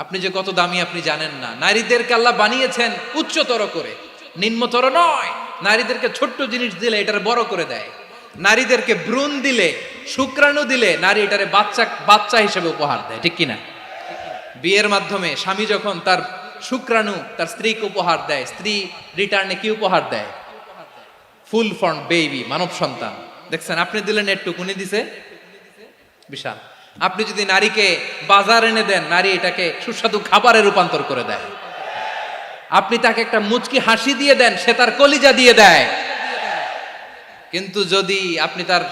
আপনি যে কত দামি আপনি জানেন না। নারীদেরকে আল্লাহ বানিয়েছেন উচ্চতর করে, নিম্নতর নয়। নারীদেরকে ছোট্ট জিনিস দিলে এটারে বড় করে দেয়। নারীদেরকে ভ্রূণ দিলে, শুক্রাণু দিলে নারী এটারে বাচ্চা বাচ্চা হিসেবে উপহার দেয়, ঠিক কিনা? বিয়ের মাধ্যমে স্বামী যখন তার শুক্রাণু তার স্ত্রীকে উপহার দেয়, স্ত্রী রিটার্নে কি উপহার দেয়? ফুল ফর্ম বেবি, মানব সন্তান। দেখছেন, আপনি দিলেন একটু, কুনি দিছে বিশাল। আপনি যদি নারীকে বাজার এনে দেন, নারী এটাকে সুস্বাদু খাবারে রূপান্তর করে দেয়। আপনি তাকে একটা মুচকি হাসি দিয়ে দেন, সে তার কলিজা দিয়ে দেয়। কিন্তু যদি আপনি তার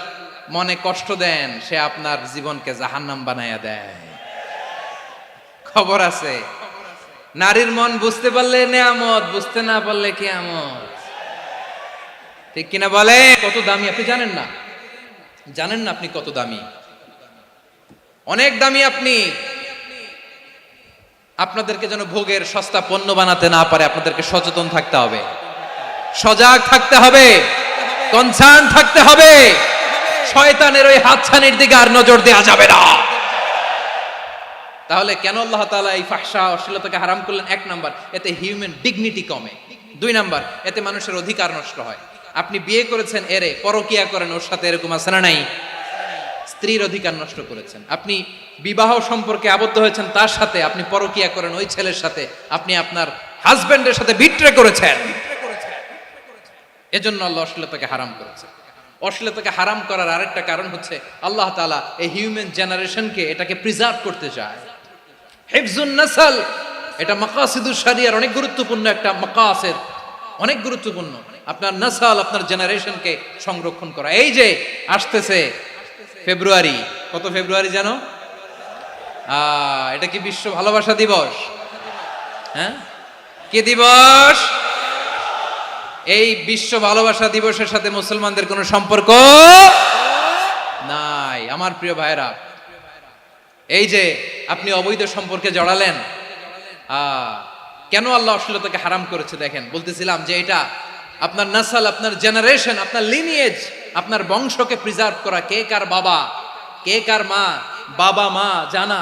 মনে কষ্ট দেন, সে আপনার জীবনকে জাহান্নাম বানায়া দেয়। খবর আছে, নারীর মন বুঝতে পারলে নেয়ামত, বুঝতে না পারলে কিয়ামত, ঠিক কিনা বলে? কত দামি আপনি জানেন না, জানেন না আপনি কত দামি, অনেক দামি আপনি। আপনাদেরকে যেন ভোগের সস্তা পণ্য বানাতে না পারে, আপনাদেরকে সচেতন থাকতে হবে, সজাগ থাকতে হবে, কনসার্ন থাকতে হবে। শয়তানের ওই হাতছানির দিকে আর নজর দেওয়া যাবে না। তাহলে কেন আল্লাহ তাআলা এই ফাহশা অশ্লীলতাকে হারাম করলেন? এক নাম্বার, এতে হিউম্যান ডিগনিটি কমে। দুই নাম্বার, এতে মানুষের অধিকার নষ্ট হয়। আপনি বিয়ে করেছেন, এরে পরকিয়া করেন, ওর সাথে এরকম আছে না নাই? স্ত্রীর অধিকার নষ্ট করেছেন। আপনি বিবাহ সম্পর্কে আবদ্ধ হয়েছেন তার সাথে, আপনি পরকিয়া করেন ওই ছেলের সাথে, আপনি আপনার হাজবেন্ডের সাথে বিট্রে করেছেন। এজন্য আল্লাহ অশ্লীলতাকে হারাম করেছে। অশ্লীলতাকে হারাম করার আরেকটা কারণ হচ্ছে আল্লাহ তাআলা এই হিউম্যান জেনারেশনকে এটাকে প্রিজার্ভ করতে চায়। হিফজুন নাসল, এটা মাকাসিদুশ শরিয়ার অনেক গুরুত্বপূর্ণ একটা মাকাসিদ, অনেক গুরুত্বপূর্ণ। আপনার নাসল, আপনার জেনারেশনকে সংরক্ষণ করা। এই যে আসতেছে ফেব্রুয়ারি, কত ফেব্রুয়ারি জানো? এটা কি বিশ্ব ভালোবাসা দিবস? হ্যাঁ, কি দিবস? এই বিশ্ব ভালোবাসা দিবসের সাথে মুসলমানদের কোনো সম্পর্ক নাই। আমার প্রিয় ভাইরা, এই যে আপনি অবৈধ সম্পর্কে জড়ালেন, কেন আল্লাহ অশ্লীলতাকে হারাম করেছে? দেখেন, বলতেছিলাম যে এটা আপনার নাসল, আপনার জেনারেশন, আপনার লিনিয়েজ, আপনার বংশকে প্রিজার্ভ করা। কে কার বাবা, কে কার মা, বাবা মা জানা,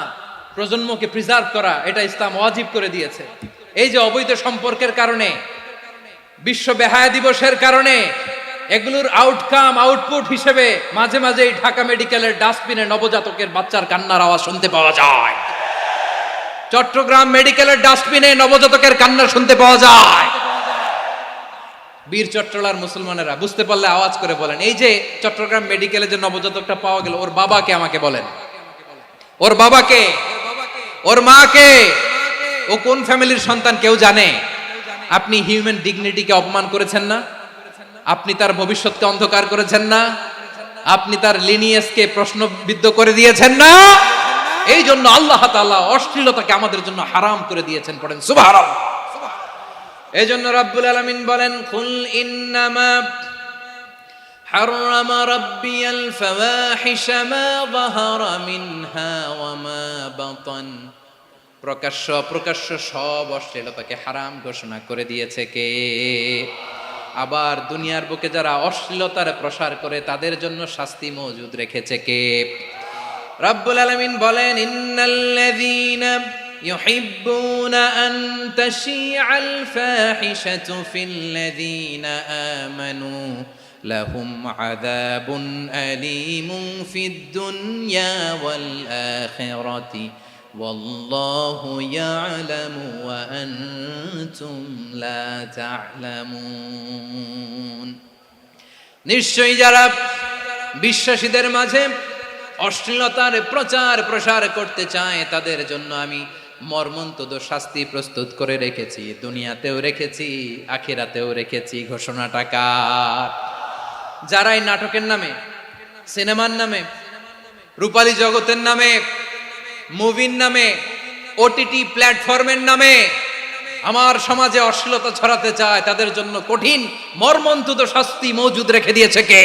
প্রজন্মকে প্রিজার্ভ করা, এটা ইসলাম ওয়াজিব করে দিয়েছে। এই যে অবৈধ সম্পর্কের কারণে, বিশ্ব বেহায়া দিবসের কারণে, এগুলোর আউটকাম, আউটপুট হিসেবে মাঝে মাঝে ঢাকা মেডিকেলের ডাস্টবিনে নবজাতকের বাচ্চার কান্নার আওয়াজ শুনতে পাওয়া যায়। চট্টগ্রাম মেডিকেলের ডাস্টবিনে নবজাতকের কান্না শুনতে পাওয়া যায়। বীর চট্টলার মুসলমানেরা বুঝতে পারলে আওয়াজ করে বলেন, এই যে চট্টগ্রাম মেডিকেলে যে নবজাতকটা পাওয়া গেল, ওর বাবাকে আমাকে বলেন, ওর বাবাকে, ওর মাকে, ও কোন ফ্যামিলির সন্তান কেউ জানে? আপনি হিউম্যান ডিগনিটিকে অপমান করেছেন না? আপনি তার ভবিষ্যৎকে অন্ধকার করেছেন না? আপনি তার লিনিয়েজকে প্রশ্নবিদ্ধ করে দিয়েছেন না? এই জন্য আল্লাহ তাআলা অশ্লীলতাকে আমাদের জন্য হারাম করে দিয়েছেন। পড়েন সুবহানাল্লাহ। এই জন্য রাব্বুল আলামিন বলেন, কুল ইন্নামা হারামা রাব্বিয়াল ফাওয়াহিশা মা যাহারা মিনহা ওয়া মা বাতান। প্রকাশ্য অপ্রকাশ্য সব অশ্লীলতাকে হারাম ঘোষণা করে দিয়েছে কে? আবার দুনিয়ার বুকে যারা অশ্লীলতার প্রসার করে তাদের জন্য শাস্তি মজুদ রেখেছে কে? রাব্বুল আলামিন বলেন, ইন্নাল্লাযীনা ইউহিব্বুনা আন তাশিআল ফাহিশাতু ফিল্লাযীনা আমানু লাহুম আযাবুন আলীমুন ফিদ দুনিয়া ওয়াল আখিরাতি ওয়াল্লাহু ইয়ালামু ওয়া আনতুম লা তা'লামুন। নিশ্চয়ই যারা বিশ্বাসীদের মাঝে অশ্লীলতার প্রচার প্রসার করতে চায় তাদের জন্য আমি মর্মন্তুদ শাস্তি প্রস্তুত করে রেখেছি, দুনিয়াতেও রেখেছি, আখিরাতেও রেখেছি। ঘোষণাটা কার? যারা এই নাটকের নামে, সিনেমার নামে, রূপালী জগতের নামে, মুভির নামে, ওটিটি প্ল্যাটফর্মের নামে আমার সমাজে অশ্লীলতা ছড়াতে চায়, তাদের জন্য কঠিন মর্মন্তুদ শাস্তি মজুদ রেখে দিয়েছে কে?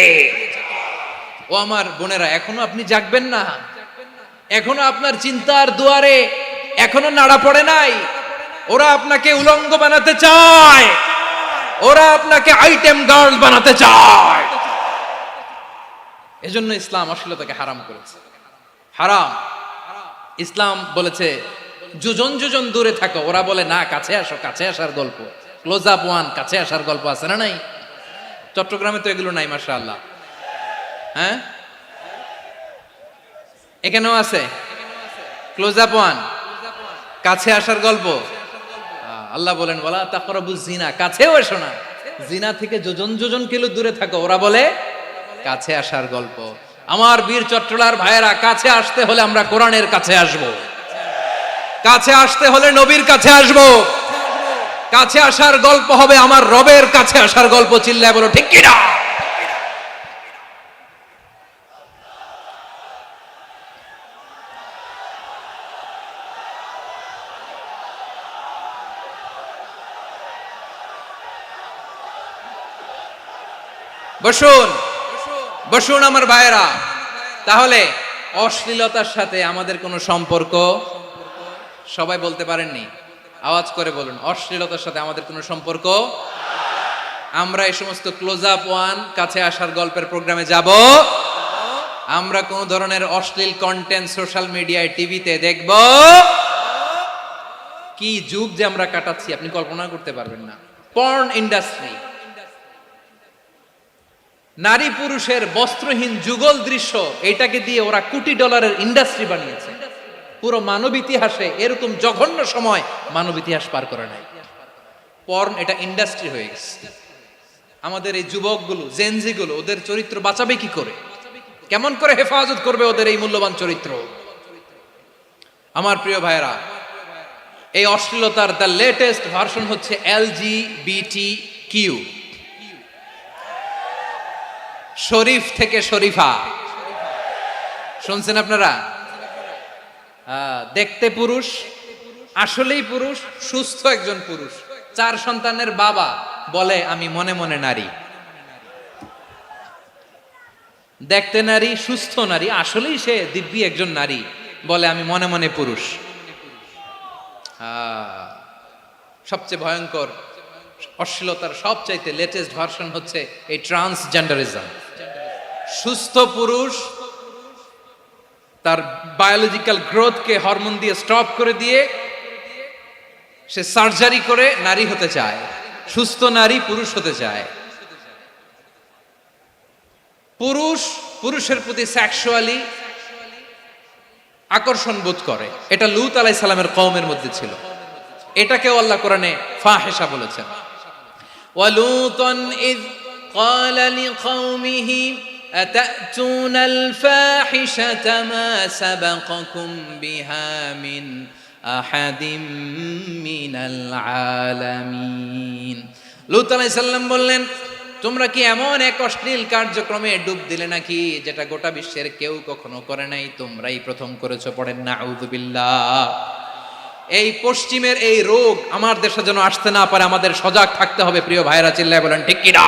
ও আমার বোনেরা, এখনো আপনি জাগবেন না? এখনো আপনার চিন্তার দুয়ারে এখনো নাড়া পড়ে নাই? ওরা আপনাকে উলঙ্গ বানাতে চায়, ওরা আপনাকে আইটেম গার্ল বানাতে চায়। এজন্য ইসলাম অশ্লীলতাকে হারাম করেছে। হারাম। ইসলাম বলেছে যোজন যোজন দূরে থাকো, ওরা বলে না কাছে আসো, কাছে আসার গল্প, ক্লোজ আপ ওয়ান, কাছে আসার গল্প আছে না নাই? চট্টগ্রামে তো এগুলো নাই মাশাআল্লাহ। হ্যাঁ, এখানেও আছে ক্লোজ আপ ওয়ান, কাছে আসার গল্প। আল্লাহ বলেন ওয়ালা তাকরাবুজ জিনা, কাছেও এসো না, জিনা থেকে যোজন যোজন কিলো দূরে থাকো, ওরা বলে কাছে আসার গল্প। আমার বীর চট্টলার ভাইয়েরা, কাছে আসতে হলে আমরা কোরআনের কাছে আসব, কাছে আসতে হলে নবীর কাছে আসব, কাছে আসার গল্প হবে আমার রবের কাছে আসার গল্প। চিল্লায় বলো ঠিক কিনা? বসুন বসুন আমার ভাইয়েরা। তাহলে অশ্লীলতার সাথে আমাদের কোনো সম্পর্ক? সবাই বলতে পারেননি, আওয়াজ করে বলুন, অশ্লীলতার সাথে আমাদের কোনো সম্পর্ক? আমরা এই সমস্ত ক্লোজ আপ ওয়ান, কাছে আসার গল্পের প্রোগ্রামে যাব? আমরা কোন ধরনের অশ্লীল কন্টেন্ট সোশ্যাল মিডিয়ায়, টিভিতে দেখব? কি যুগ যে আমরা কাটাচ্ছি আপনি কল্পনা করতে পারবেন না। পর্ন ইন্ডাস্ট্রি, নারী পুরুষের বস্ত্রহীন যুগল দৃশ্য, এটাকে দিয়ে ওরা কোটি ডলারের ইন্ডাস্ট্রি বানিয়েছে। পুরো মানব ইতিহাসে এরকম জঘন্য সময় মানব ইতিহাস পার করে নাই। পর্ন এটা ইন্ডাস্ট্রি হয়ে গেছে। আমাদের এই যুবকগুলো, জেনজিগুলো, ওদের চরিত্র বাঁচাবে কি করে? কেমন করে হেফাজত করবে ওদের এই মূল্যবান চরিত্র? আমার প্রিয় ভাইরা, এই অশ্লীলতার দ্য লেটেস্ট ভার্সন হচ্ছে LGBTQ, শরীফ থেকে শরীফা। শুনছেন আপনারা? দেখতে পুরুষ, আসলেই পুরুষ, সুস্থ একজন পুরুষ, 4 সন্তানের বাবা, বলে আমি মনে মনে নারী। দেখতে নারী, সুস্থ নারী, আসলেই সে দিব্যি একজন নারী, বলে আমি মনে মনে পুরুষ। সবচেয়ে ভয়ঙ্কর অশ্লীলতার সবচাইতে লেটেস্ট ভার্সন হচ্ছে এই ট্রান্সজেন্ডারিজম। সুস্থ পুরুষ তার বায়োলজিক্যাল গ্রোথকে হরমোন দিয়ে স্টপ করে দিয়ে সে সার্জারি করে নারী হতে চায়, সুস্থ নারী পুরুষ হতে চায়। পুরুষ পুরুষের প্রতি সেক্সুয়ালি আকর্ষণ বোধ করে, এটা লূত আলাইহিস সালামের কওমের মধ্যে ছিল। এটাকেও আল্লাহ কোরআনে ফাহিশা বলেছেন। ওয়ালুতান ইয ক্বালা লিকাওমিহি আতাতুনাল ফাহিশাতা মা সাবাকাকুম বিহা মিন আহাদিম মিনাল আলামিন। লূত আলাইহিস সালাম বললেন, তোমরা কি এমন এক অশ্লীল কার্যক্রমে ডুব দিলে নাকি যেটা গোটা বিশ্বের কেউ কখনো করে নাই, তোমরাই প্রথম করেছো। পড়েন নাউযুবিল্লাহ। এই পশ্চিমের এই রোগ আমার দেশে যেন আসতে না পারে, আমাদের সজাগ থাকতে হবে। প্রিয় ভাইরা, চিল্লায় বলেন ঠিক কিনা?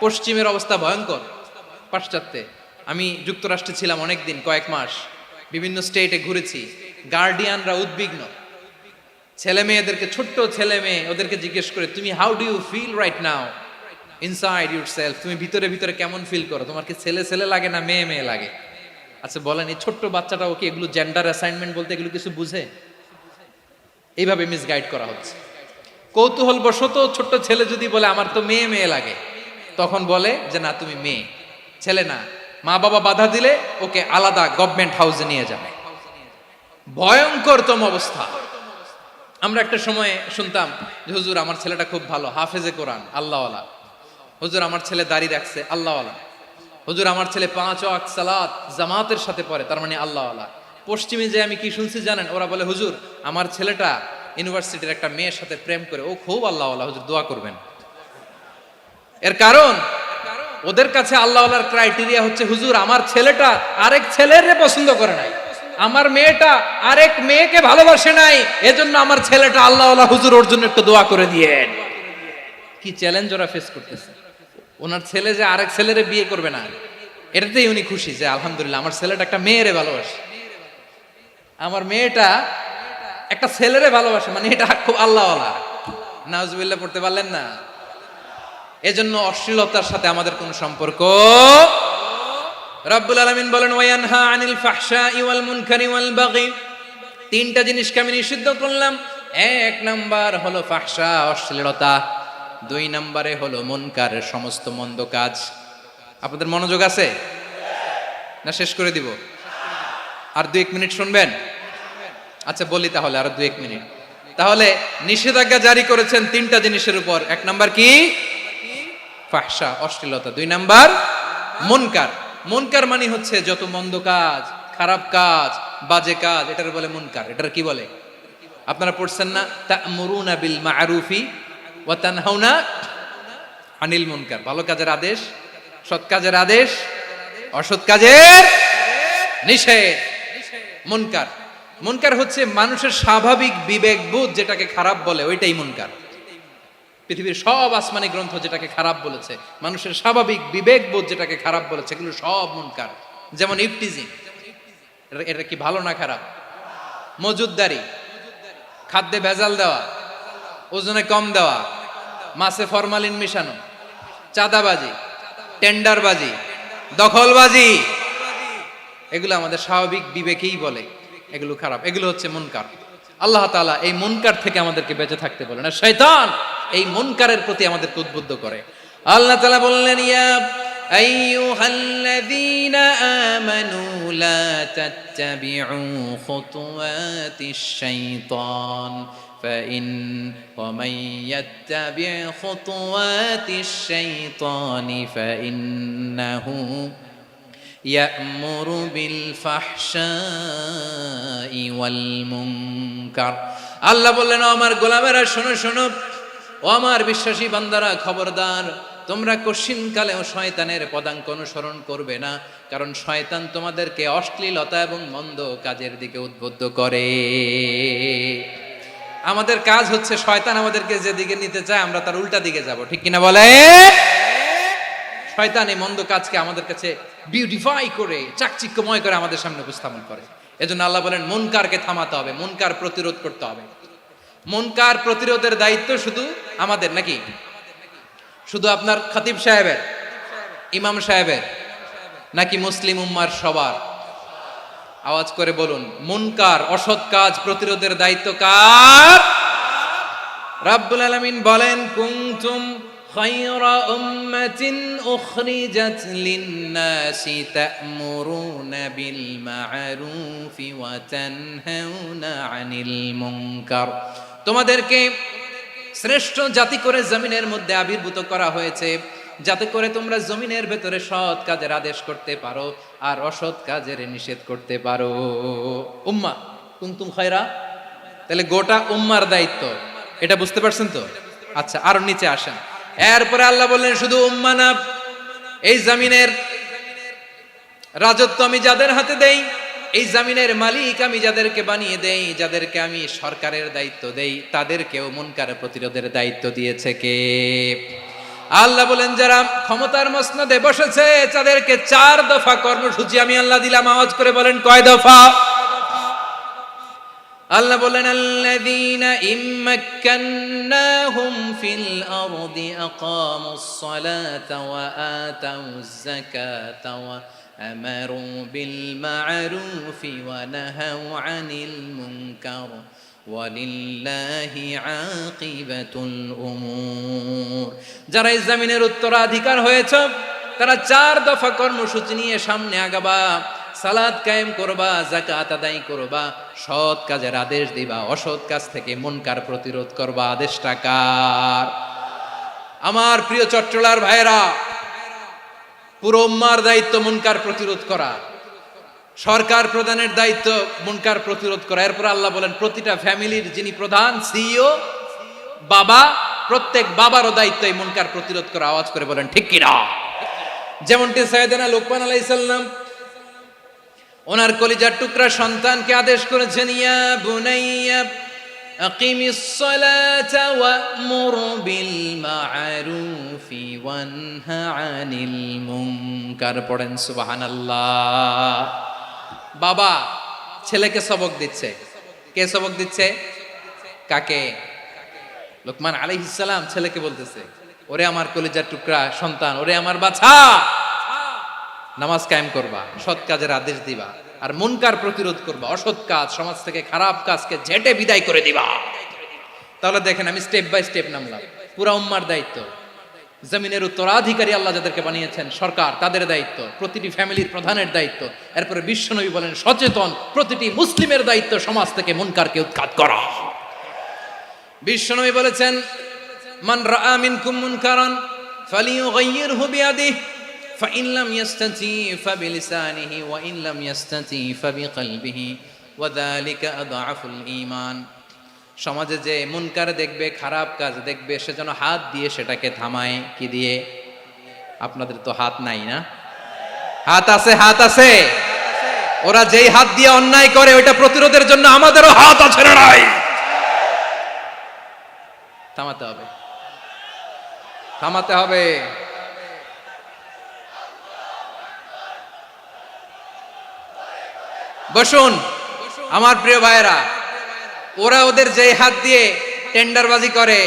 পশ্চিমের অবস্থা ভয়ঙ্কর। পাশ্চাত্যে, আমি যুক্তরাষ্ট্রে ছিলাম অনেকদিন, কয়েক মাস, বিভিন্ন স্টেটে ঘুরেছি। গার্ডিয়ানরা উদ্বিগ্ন, ছেলে মেয়েদেরকে, ছোট্ট ছেলে মেয়ে, ওদেরকে জিজ্ঞেস করে, তুমি how do you feel right now inside yourself? তুমি ভিতরে ভিতরে কেমন ফিল করো? তোমার কি ছেলে ছেলে লাগে না মেয়ে মেয়ে লাগে? আচ্ছা বলেন, এই ছোট্ট বাচ্চাটাও কি এগুলো জেন্ডার অ্যাসাইনমেন্ট বলতে এগুলো কিছু বুঝে? এইভাবে মিসগাইড করা হচ্ছে। কৌতূহল বশত ছোট্ট ছেলে যদি বলে আমার তো মেয়ে মেয়ে লাগে, তখন বলে যে না তুমি মেয়ে, ছেলে না। মা বাবা বাধা দিলে ওকে আলাদা গভর্নমেন্ট হাউসে নিয়ে যাবে। ভয়ঙ্করতম অবস্থা। আমরা একটা সময়ে শুনতাম যে হুজুর আমার ছেলেটা খুব ভালো, হাফেজে কোরআন, আল্লাহওয়ালা। হুজুর আমার ছেলে দাড়ি রাখছে, আল্লাহওয়ালা। হুজুর আমার ছেলে 5 ওয়াক্ত সালাত জামাতের সাথে পড়ে, তার মানে আল্লাহওয়ালা। পশ্চিমে যে আমি কি শুনছি জানেন? ওরা বলে হুজুর আমার ছেলেটা ইউনিভার্সিটির একটা মেয়ের সাথে প্রেম করে, ও খুব আল্লাহওয়ালা, হুজুর দোয়া করবেন। এর কারণ ওদের কাছে আল্লাহওয়ালার ক্রাইটেরিয়া হচ্ছে হুজুর আমার ছেলেটা আরেক ছেলের পছন্দ করে নাই, আমার মেয়েটা আরেক মেয়েকে ভালোবাসে নাই, এজন্য আমার ছেলেটা আল্লাহওয়ালা, হুজুর ওর জন্য একটু দোয়া করে দিয়েন। কি চ্যালেঞ্জ ওরা ফেস করতেছে। ওনার ছেলে যে আরেক ছেলেরে বিয়ে করবে না, এটাতেই উনি খুশি যে আলহামদুলিল্লাহ আমার ছেলেটা একটা মেয়েরে ভালোবাসে, আমার মেয়েটা একটা ছেলেরে ভালোবাসে, মানে এটা খুব আল্লাহওয়ালা। নাউজুবিল্লাহ পড়তে পারলেন না? এজন্য অশ্লীলতার সাথে আমাদের কোনো সম্পর্ক। রব্বুল আলামিন বলেন ওয়ায়ানহা আনিল ফাহশাই ওয়াল মুনকারি ওয়াল বাগি তিনটা জিনিসকে আমি নিষিদ্ধ করলাম। এক নাম্বার হলো ফাহশা, অশ্লীলতা। দুই নাম্বারে হলো মুনকার, সমস্ত মন্দ কাজ। আপনাদের মনোযোগ আছে না? শেষ করে দিব? আর 2-1 মিনিট শুনবেন? আচ্ছা বলি তাহলে, আর 2-1 মিনিট। তাহলে নিষেধাজ্ঞা জারি করেছেন তিনটা জিনিসের উপর। এক নাম্বার কি? ফাহশা, অশ্লীলতা। দুই নাম্বার মুনকার। মুনকার মানে হচ্ছে যত মন্দ কাজ, খারাপ কাজ, বাজে কাজ, এটার বলে মুনকার। এটার কি বলে? আপনারা পড়ছেন না, তা'মুরুনা বিল মা'রুফি ওয়া তানহাউনা আনিল মুনকার। ভালো কাজের আদেশ, সৎ কাজের আদেশ, অসৎ কাজের নিষেধ। মুনকার, মুনকার হচ্ছে মানুষের স্বাভাবিক বিবেকবোধ যেটাকে খারাপ বলে, ওইটাই মুনকার। পৃথিবীর সব আসমানি গ্রন্থ যেটাকে খারাপ বলেছে, মানুষের স্বাভাবিক বিবেকবোধ যেটাকে খারাপ বলেছে, এগুলো সব মুনকার। যেমন ইফটিজিং, এটা কি ভালো না খারাপ? মজুদদারি, খাদ্যে ভেজাল দেওয়া, ওজনে কম দেওয়া, মাছে ফরমালিন মিশানো, চাঁদাবাজি, টেন্ডারবাজি, দখলবাজি, এগুলো আমাদের স্বাভাবিক বিবেকেই বলে এগুলো খারাপ, এগুলো হচ্ছে মুনকার। আল্লাহ তাআলা এই মুনকার থেকে আমাদেরকে বেঁচে থাকতে বলেন, আর শয়তান এই মুনকারের প্রতি আমাদেরকে উদ্বুদ্ধ করে। আল্লাহ তাআলা বললেন, ইয়া আইয়ুহাল্লাযীনা আমানু লা তাত্তাবিউ খুতুওয়াতিশ শাইতান ফাইন ওয়া মান ইয়াত্তাবি' খুতুওয়াতিশ শাইতানি ফাইন্নাহু ইয়া'মুরু বিল ফাহশাই ওয়াল মুনকার। আল্লাহ বললেন, ও আমার গোলামেরা শোনো শোনো, ও আমার বিশ্বাসী বান্দারা খবরদার, তোমরা কশিনকালেও শয়তানের পদাঙ্ক অনুসরণ করবে না, কারণ শয়তান তোমাদেরকে অশ্লীলতা এবং মন্দ কাজের দিকে উদ্বুদ্ধ করে। আমাদের কাজ হচ্ছে শয়তান আমাদেরকে যেদিকে নিতে চায় আমরা তার উল্টা দিকে যাব, ঠিক কিনা বলে? শয়তান এই মন্দ কাজকে আমাদের কাছে বিউটিফাই করে, চাকচিক্যময় করে আমাদের সামনে উপস্থাপন করে। এজন্য আল্লাহ বলেন মুনকারকে থামাতে হবে, মুনকার প্রতিরোধ করতে হবে। মুনকার প্রতিরোধের দায়িত্ব শুধু আমাদের নাকি? শুধু আপনার খতিব সাহেবের, ইমাম সাহেবের, নাকি মুসলিম উম্মার সবার? আওয়াজ করে বলুন, মুনকার, অসৎ কাজ প্রতিরোধের দায়িত্ব কার? রাব্বুল আলামিন বলেন, কুনতুম খায়রা উম্মাতিন উখরিজাত লিন-নাসি তা'মুরুনা বিল মা'রুফি ওয়া তানহাউনা আনিল মুনকার। তোমাদেরকে শ্রেষ্ঠ জাতি করে জমিনের মধ্যে আবির্ভূত করা হয়েছে, যাতে করে তোমরা জমিনের ভেতরে সৎ কাজের আদেশ করতে পারো আর অসৎ কাজের নিষেধ করতে পারো। উম্মাহ কুনতুম খায়রা, তাহলে গোটা উম্মার দায়িত্ব, এটা বুঝতে পারছেন তো? আচ্ছা, আরো নিচে আসেন। এরপরে আল্লাহ বললেন, শুধু উম্মাহ না, এই জমিনের রাজত্ব আমি যাদের হাতে দেই, এই জমিনের মালিক আমি যাদেরকে বানিয়ে দেই, যাদেরকে আমি সরকারের দায়িত্ব দেই, তাদেরকেও মুনকার প্রতিরোধের দায়িত্ব দিয়েছে কে? আল্লাহ বলেন, যারা ক্ষমতার মসনদে বসেছে তাদেরকে 4 দফা কর্মসূচি আমি আল্লাহ দিলাম। আওয়াজ করে বলেন, কয় দফা? আল্লাহ বলেন, আল্লাযীনা ইম্মাক্কান্নাহুম ফিল আরদি আকামুস সালাতা ওয়া আতাউয যাকাতা ওয়া আমারু বিল মা'রুফি ওয়া নাহাউ আনিল মুনকার ওয়ালিল্লাহি আকিবাতুল উমুর। যারা এই জমিনের উত্তরাধিকার হয়েছে তারা 4 দফা কর্মসূচি নিয়ে সামনে আগাবা। সালাত কায়েম করবা, যাকাত আদায় করবা, সৎ কাজের আদেশ দিবা, অসৎ কাজ থেকে মুনকার প্রতিরোধ করবা। আদেশটা কার? আমার প্রিয় চট্টলার ভাইরা, পুরো উম্মার দায়িত্ব মুনকার প্রতিরোধ করা, সরকার প্রধানের দায়িত্ব মুনকার প্রতিরোধ করা। এরপর আল্লাহ বলেন, প্রতিটা ফ্যামিলির যিনি প্রধান, সিইও, বাবা, প্রত্যেক বাবারও দায়িত্ব এই মুনকার প্রতিরোধ করা। আওয়াজ করে বলেন ঠিক কিনা? যেমনটি সাইয়েদনা লুকমান আলাইহিস সালাম ওনার কলিজার টুকরা সন্তানকে আদেশ করেছেন, ইয়া বুনাইয়া আকিমিস সালাতা ওয়া'মুর বিল মা'রুফি ওয়ানহা আনিল মুনকার। পড়েন সুবহানাল্লাহ। বাবা ছেলেকে সবক দিচ্ছে। কে সবক দিচ্ছে? কাকে? লুকমান আলাইহিস সালাম ছেলেকে বলতেছে, ওরে আমার কলিজার টুকরা সন্তান, ওরে আমার বাছা, নামাজ কায়েম করবা, সৎ কাজের আদেশ দিবা, আর মুনকার প্রতিরোধ করবা, অসৎ কাজ, সমাজ থেকে খারাপ কাজকে ঝেঁটে বিদায় করে দিবা। তাহলে দেখেন আমি স্টেপ বাই স্টেপ নামলাম। পুরা উম্মার দায়িত্ব, জমিনের উত্তরাধিকারী আল্লাহ যাদেরকে বানিয়েছেন সরকার, তাদের দায়িত্ব, প্রতিটি ফ্যামিলির প্রধানের দায়িত্ব। এরপরে বিশ্বনবী বলেন সচেতন প্রতিটি মুসলিমের দায়িত্ব সমাজ থেকে মুনকারকে উৎখাত করা। বিশ্বনবী বলেছেন মান রাআ মিনকুম মুনকারান ফালিয়ুগাইয়িরহু বিয়াদিহি ফাইন লাম ইয়াস্তাতি ফাবিলিসানিহি ওয়া ইন লাম ইয়াস্তাতি ফাবিকলবিহি ওয়া যালিকা আযআফুল ঈমান। সমাজে যে মুনকার দেখবে, খারাপ কাজ দেখবে, সে যেন হাত দিয়ে সেটাকে থামায়। কি দিয়ে? আপনাদের তো হাত নাই না? হাত আছে, হাত আছে। ওরা যেই হাত দিয়ে অন্যায় করে ওইটা প্রতিরোধের জন্য আমাদেরও হাত আছে না নাই? থামাতে হবে, থামাতে হবে। বসুন আমার প্রিয় ভাইয়েরা, ওরা ওদের যে হাত দিয়ে টেন্ডারবাজি করে,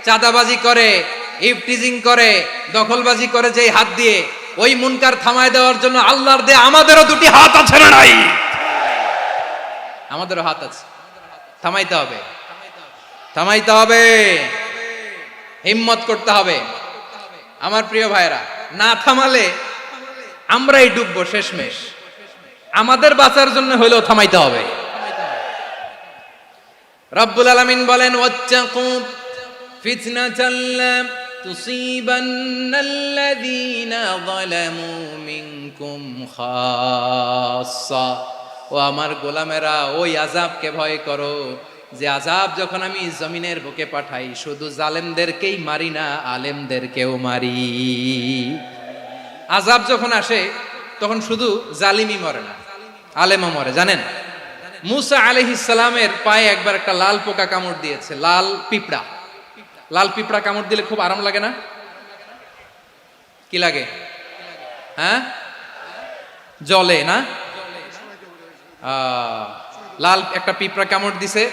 চাঁদাবাজি করে, ইফটিজিং করে, দখলবাজি করে, যে হাত দিয়ে, ওই মুনকার থামায় দেওয়ার জন্য আল্লাহর দেয়া আমাদেরও দুটি হাত আছে না নাই? আমাদেরও হাত আছে, থামাইতে হবে, থামাইতে হবে, হিম্মত করতে হবে। আমার প্রিয় ভাইয়েরা, না থামালে আমরাই ডুববো শেষমেশ। আমাদের বাঁচার জন্য হলেও থামাইতে হবে। রব্বুল আলামিন বলেন ওয়াত্তাকু ফিতনাতাল লা তুসিবান্নাল্লাযীনা যালামু মিনকুম খাসসা। ও আমার গোলামেরা, ওই আযাবকে ভয় করো যে আযাব যখন আমি জমিনের বুকে পাঠাই শুধু জালেমদেরকেই মারি না, আলেমদেরকেও মারি। আযাব যখন আসে তখন শুধু জালিমই মরে না, আলেমও মরে। জানেন মুসা আলাইহিস সালামের পায়ে একবার একটা লাল পোকা কামড় দিয়েছে, লাল পিঁপড়া। লাল পিঁপড়া কামড় দিলে খুব আরাম লাগে না? কি লাগে? হ্যাঁ, জ্বলে না? লাল একটা পিঁপড়া কামড় দিছে,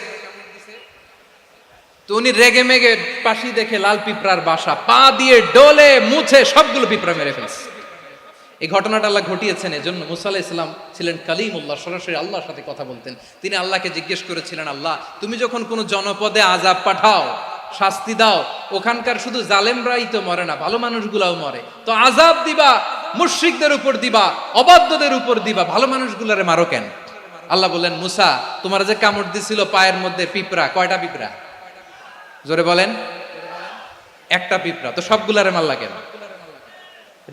তো উনি রেগে মেগে পাশি দেখে লাল পিঁপড়ার বাসা, পা দিয়ে ডলে মুছে সবগুলো পিঁপড়া মেরে ফেলছে। এই ঘটনাটা আল্লাহ ঘটিয়েছেন। এজন্য মুসা আলাইহিস সালাম ছিলেন কালিমুল্লাহ, সরাসরি আল্লাহর সাথে কথা বলতেন। তিনি আল্লাহকে জিজ্ঞেস করেছিলেন, আল্লাহ তুমি যখন কোনো জনপদে আযাব পাঠাও, শাস্তি দাও, ওখানকার শুধু জালেমরাই তো মরে না, ভালো মানুষগুলাও মরে, তো আযাব দিবা মুশরিকদের উপর দিবা, অবাধ্যদের উপর দিবা, ভালো মানুষগুলারে মারো কেন? আল্লাহ বললেন, মুসা তোমার যে কামড় দিছিল পায়ের মধ্যে পিঁপড়া, কয়টা পিঁপড়া? জোরে বলেন। একটা পিঁপড়া, তো সবগুলারে মারলা কেন?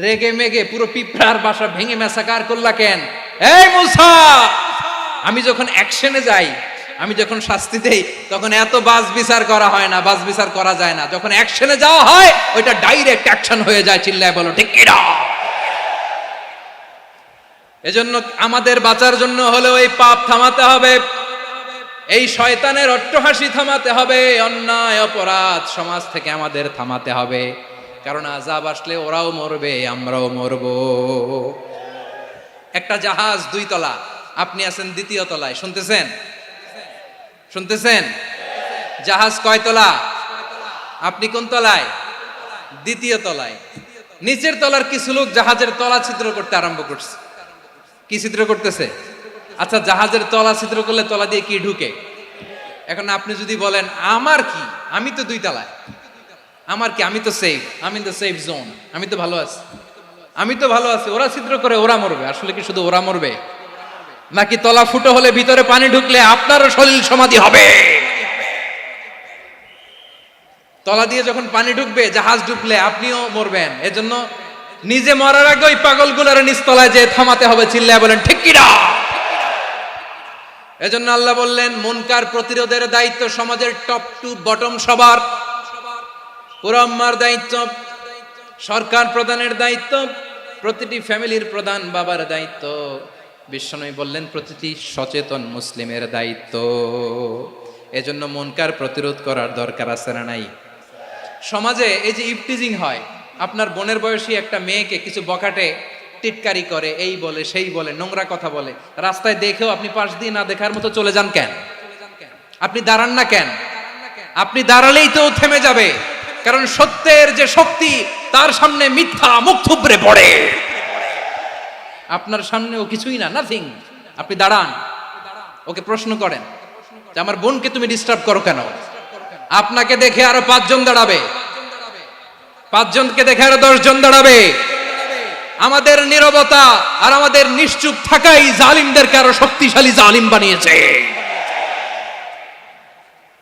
রেগে মেগে পুরো পিঁপড়ার বাসা ভেঙে ম্যাসাকার করলা কেন? এই মুসা, আমি যখন অ্যাকশনে যাই, আমি যখন শাস্তি দেই, তখন এত বাজ বিচার করা হয় না, বাজ বিচার করা যায় না। যখন অ্যাকশনে যাওয়া হয় ওইটা ডাইরেক্ট অ্যাকশন হয়ে যায়। চিল্লায় বলো ঠিক কি না? এজন্য আমাদের বাঁচার জন্য হলেও এই পাপ থামাতে হবে, এই শয়তানের অট্টহাসি থামাতে হবে, অন্যায় অপরাধ সমাজ থেকে আমাদের থামাতে হবে। কারণ আযাব আসলে ওরাও মরবে, আমরাও মরব। একটা জাহাজ 2 তলা, আপনি আছেন 2য় তলায়, শুনতেছেন? শুনতেছেন? জাহাজ কয় তলা? আপনি কোন তলায়? 2য় তলায়। নিচের তলার কিছু লোক জাহাজের তলা ছিদ্র করতে আরম্ভ করছে। কি ছিদ্র করতেছে? আচ্ছা, জাহাজের তলা ছিদ্র করলে তলা দিয়ে কি ঢুকে? এখন আপনি যদি বলেন আমার কি, আমি তো 2 তলায়, আমার কি, আমি তো সেফ, আমি তো সেফ জোন, আমি তো ভালো আছি, আমি তো ভালো আছি, ওরা ছিদ্র করে ওরা মরবে। আসলে কি শুধু ওরা মরবে, নাকি তলা ফুটো হলে ভিতরে পানি ঢুকলে আপনারও শরীর সমাধি হবে? তলা দিয়ে যখন পানি ঢুকবে, জাহাজ ঢুকলে আপনিও মরবেন। এজন্য নিজে মরার আগে ওই পাগলগুলোর নিচতলায় যে থামাতে হবে। চিল্লায় বলেন ঠিক কি না? এজন্য আল্লাহ বললেন মুনকার প্রতিরোধের দায়িত্ব সমাজের টপ টু বটম সবার। পুরো উম্মার দায়িত্ব, সরকার প্রধানের দায়িত্ব, প্রতিটি ফ্যামিলির প্রধান বাবার দায়িত্ব। বিশ্বনবী বললেন প্রতিটি সচেতন মুসলিমের দায়িত্ব। এজন্য মুনকার প্রতিরোধ করার দরকার আছে না নাই? সমাজে এই যে ইফটিজিং হয়, আপনার বোনের বয়সী একটা মেয়েকে কিছু বকাটে টিটকারি করে, এই বলে সেই বলে, নোংরা কথা বলে, রাস্তায় দেখেও আপনি পাশ দিয়ে না দেখার মতো চলে যান কেন? আপনি দাঁড়ান না কেন? আপনি দাঁড়ালেই তো থেমে যাবে, কারণ সত্যের যে শক্তি তার সামনে মিথ্যা মুখ থুবড়ে পড়ে। আপনার সামনেও কিছুই না, নাথিং। আপনি দাঁড়ান, ওকে প্রশ্ন করেন যে আমার বোনকে তুমি ডিস্টার্ব করো কেন? আপনাকে দেখে আরো 5 জন দাঁড়াবে, 5 জনকে দেখে আরো 10 জন দাঁড়াবে। আমাদের নীরবতা আর আমাদের নিশ্চুপ থাকাই জালিমদেরকে আরো শক্তিশালী জালিম বানিয়েছে।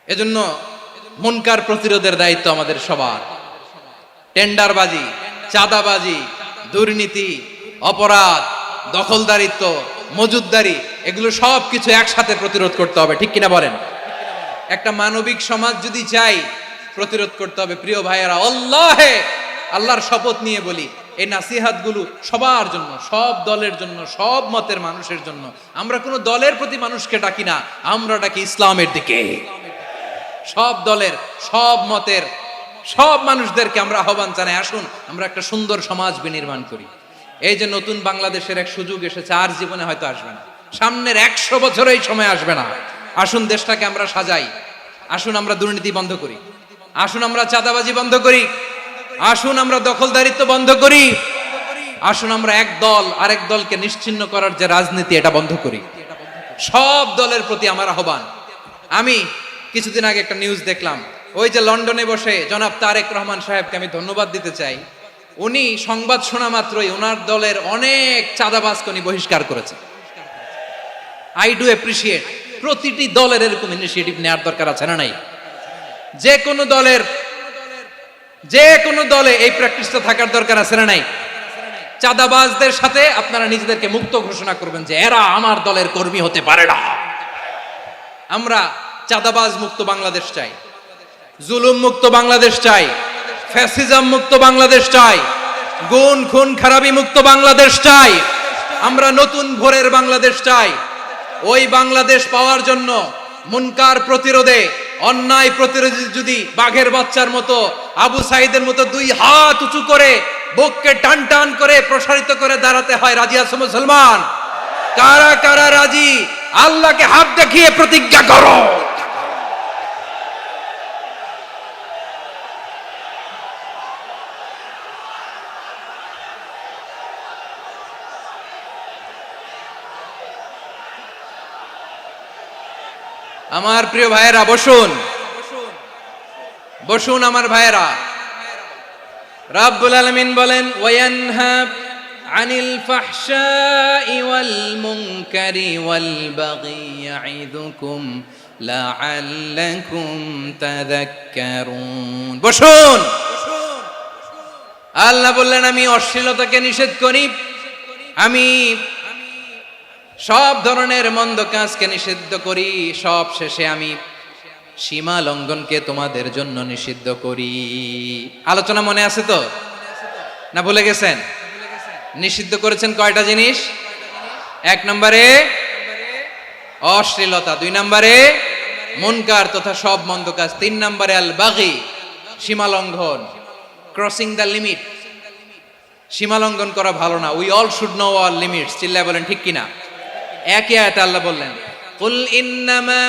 এজন্য মুনকার প্রতিরোধের দায়িত্ব আমাদের সবার। টেন্ডারবাজি, চাঁদাবাজি, দুর্নীতি, অপরাধ, দখলদারিত্ব, মজুদদারি, এগুলো সব কিছু একসাথে প্রতিরোধ করতে হবে, ঠিক কিনা বলেন? একটা মানবিক সমাজ যদি চাই, প্রতিরোধ করতে হবে। প্রিয় ভাইয়েরা, আল্লাহর শপথ নিয়ে বলি, এই নাসিহাতগুলো সবার জন্য, সব দলের জন্য, সব মতের মানুষের জন্য। আমরা কোনো দলের প্রতি মানুষকে ডাকি না, আমরা ডাকি ইসলামের দিকে। সব দলের, সব মতের, সব মানুষদেরকে আমরা আহ্বান জানাই, আসুন আমরা একটা সুন্দর সমাজ বিনির্মাণ করি। এই যে নতুন বাংলাদেশের এক সুযোগ এসেছে, আর জীবনে হয়তো আসবে না, সামনের 100 বছর এই সময় আসবে না। আসুন দেশটাকে আমরা সাজাই, আসুন আমরা দুর্নীতি বন্ধ করি, আসুন আমরা চাঁদাবাজি বন্ধ করি, আসুন আমরা দখলদারিত্ব বন্ধ করি, আসুন আমরা এক দল আরেক দলকে নিশ্চিহ্ন করার যে রাজনীতি, এটা বন্ধ করি। সব দলের প্রতি আমার আহ্বান। আমি কিছুদিন আগে একটা নিউজ দেখলাম, ওই যে লন্ডনে বসে জনাব তারেক রহমান সাহেবকে আমি ধন্যবাদ দিতে চাই। উনি সংবাদ শোনা মাত্রই ওনার দলের অনেক চাঁদাবাজকে উনি বহিষ্কার করেছে। I do appreciate. প্রতিটি দলের এরকম ইনিশিয়েটিভ নেওয়ার দরকার আছে না নাই? যে কোনো দলে এই প্র্যাকটিসটা থাকার দরকার আছে না নাই? চাঁদাবাজদের সাথে আপনারা নিজেদেরকে মুক্ত ঘোষণা করবেন যে এরা আমার দলের কর্মী হতে পারে না। আমরা চাঁদাবাজ মুক্ত বাংলাদেশ চাই, জুলুম মুক্ত বাংলাদেশ চাই, ফ্যাসিজম মুক্ত বাংলাদেশ চাই, গুণ খুন খারাপি মুক্ত বাংলাদেশ চাই। আমরা নতুন ভোরের বাংলাদেশ চাই। ওই বাংলাদেশ পাওয়ার জন্য মুনকার প্রতিরোধে, অন্যায় প্রতিরোধে যদি বাঘের বাচ্চার মতো, আবু সাইদের মতো 2 হাত উঁচু করে বুককে টান টান করে প্রসারিত করে দাঁড়াতে হয়, রাজি আছো মুসলমান? কারা কারা রাজি? আল্লাহকে হাত দেখিয়ে প্রতিজ্ঞা করো। আমার প্রিয় ভাইয়েরা, বসুন বসুন আমার ভাইয়েরা। রাব্বুল আলামিন বলেন, ওয়ায়ানহা আনিল ফাহশাই ওয়াল মুনকারি ওয়াল বাগি ইয়াইদুকুম লাআল্লাকুম তাযাক্কারুন। বসুন। আল্লাহ বললেন, আমি অশ্লীলতাকে নিষেধ করি, আমি সব ধরনের মন্দ কাজকে নিষিদ্ধ করি, সব শেষে আমি সীমা লঙ্ঘনকে তোমাদের জন্য নিষিদ্ধ করি। আলোচনা মনে আছে তো, না ভুলে গেছেন? নিষিদ্ধ করেছেন কয়টা জিনিস? 1 নম্বরে অশ্লীলতা, 2 নম্বরে মুনকার তথা সব মন্দ কাজ, 3 নম্বরে আল বাগি, সীমা লঙ্ঘন, ক্রসিং দ্য লিমিট। সীমা লঙ্ঘন করা ভালো না। We all should know our limits. চিল্লায় বলেন ঠিক কিনা? একই আয়াতে আল্লাহ বললেন, কুল ইন্নামা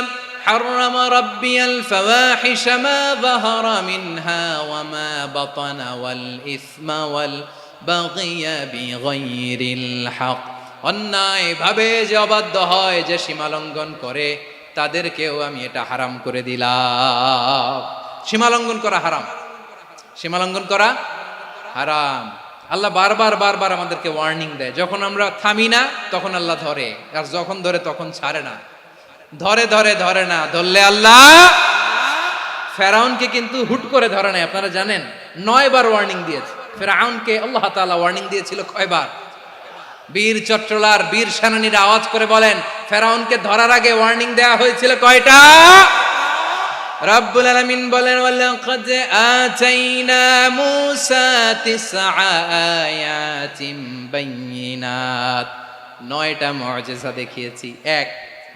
হাররামা রাব্বিয়াল ফাওয়াহিশা মা যাহারা মিনহা ওয়া মা বাতানা ওয়াল ইসমা ওয়াল বাগিয়া বিগাইরিল হক। অন্যায় ভাবে যে অবাধ্য হয়, যে সীমা লঙ্ঘন করে, তাদেরকেও আমি এটা হারাম করে দিলাম। সীমা লঙ্ঘন করা হারাম, সীমা লঙ্ঘন করা হারাম। আল্লাহ বারবার আমাদেরকে ওয়ার্নিং দেয়। যখন আমরা থামি না তখন আল্লাহ ধরে, আর যখন ধরে তখন ছাড়ে না। ধরে না, ধরলে আল্লাহ। ফেরাউনকে কিন্তু হুট করে ধরে নাই, আপনারা জানেন 9 বার ওয়ার্নিং দিয়েছে। ফেরাউনকে আল্লাহ তাআলা ওয়ার্নিং দিয়েছিল কয়বার? বীর চট্টলার বীর সেনানীরা আওয়াজ করে বলেন, ফেরাউনকে ধরার আগে ওয়ার্নিং দেওয়া হয়েছিল কয়টা? রাব্বুল আলামিন বলেন, ওয়ালাকাদ আতাইনা মূসা 9 আয়াতিন বাইয়িনাত। 9টা মুআজিজা দেখিয়েছি। 1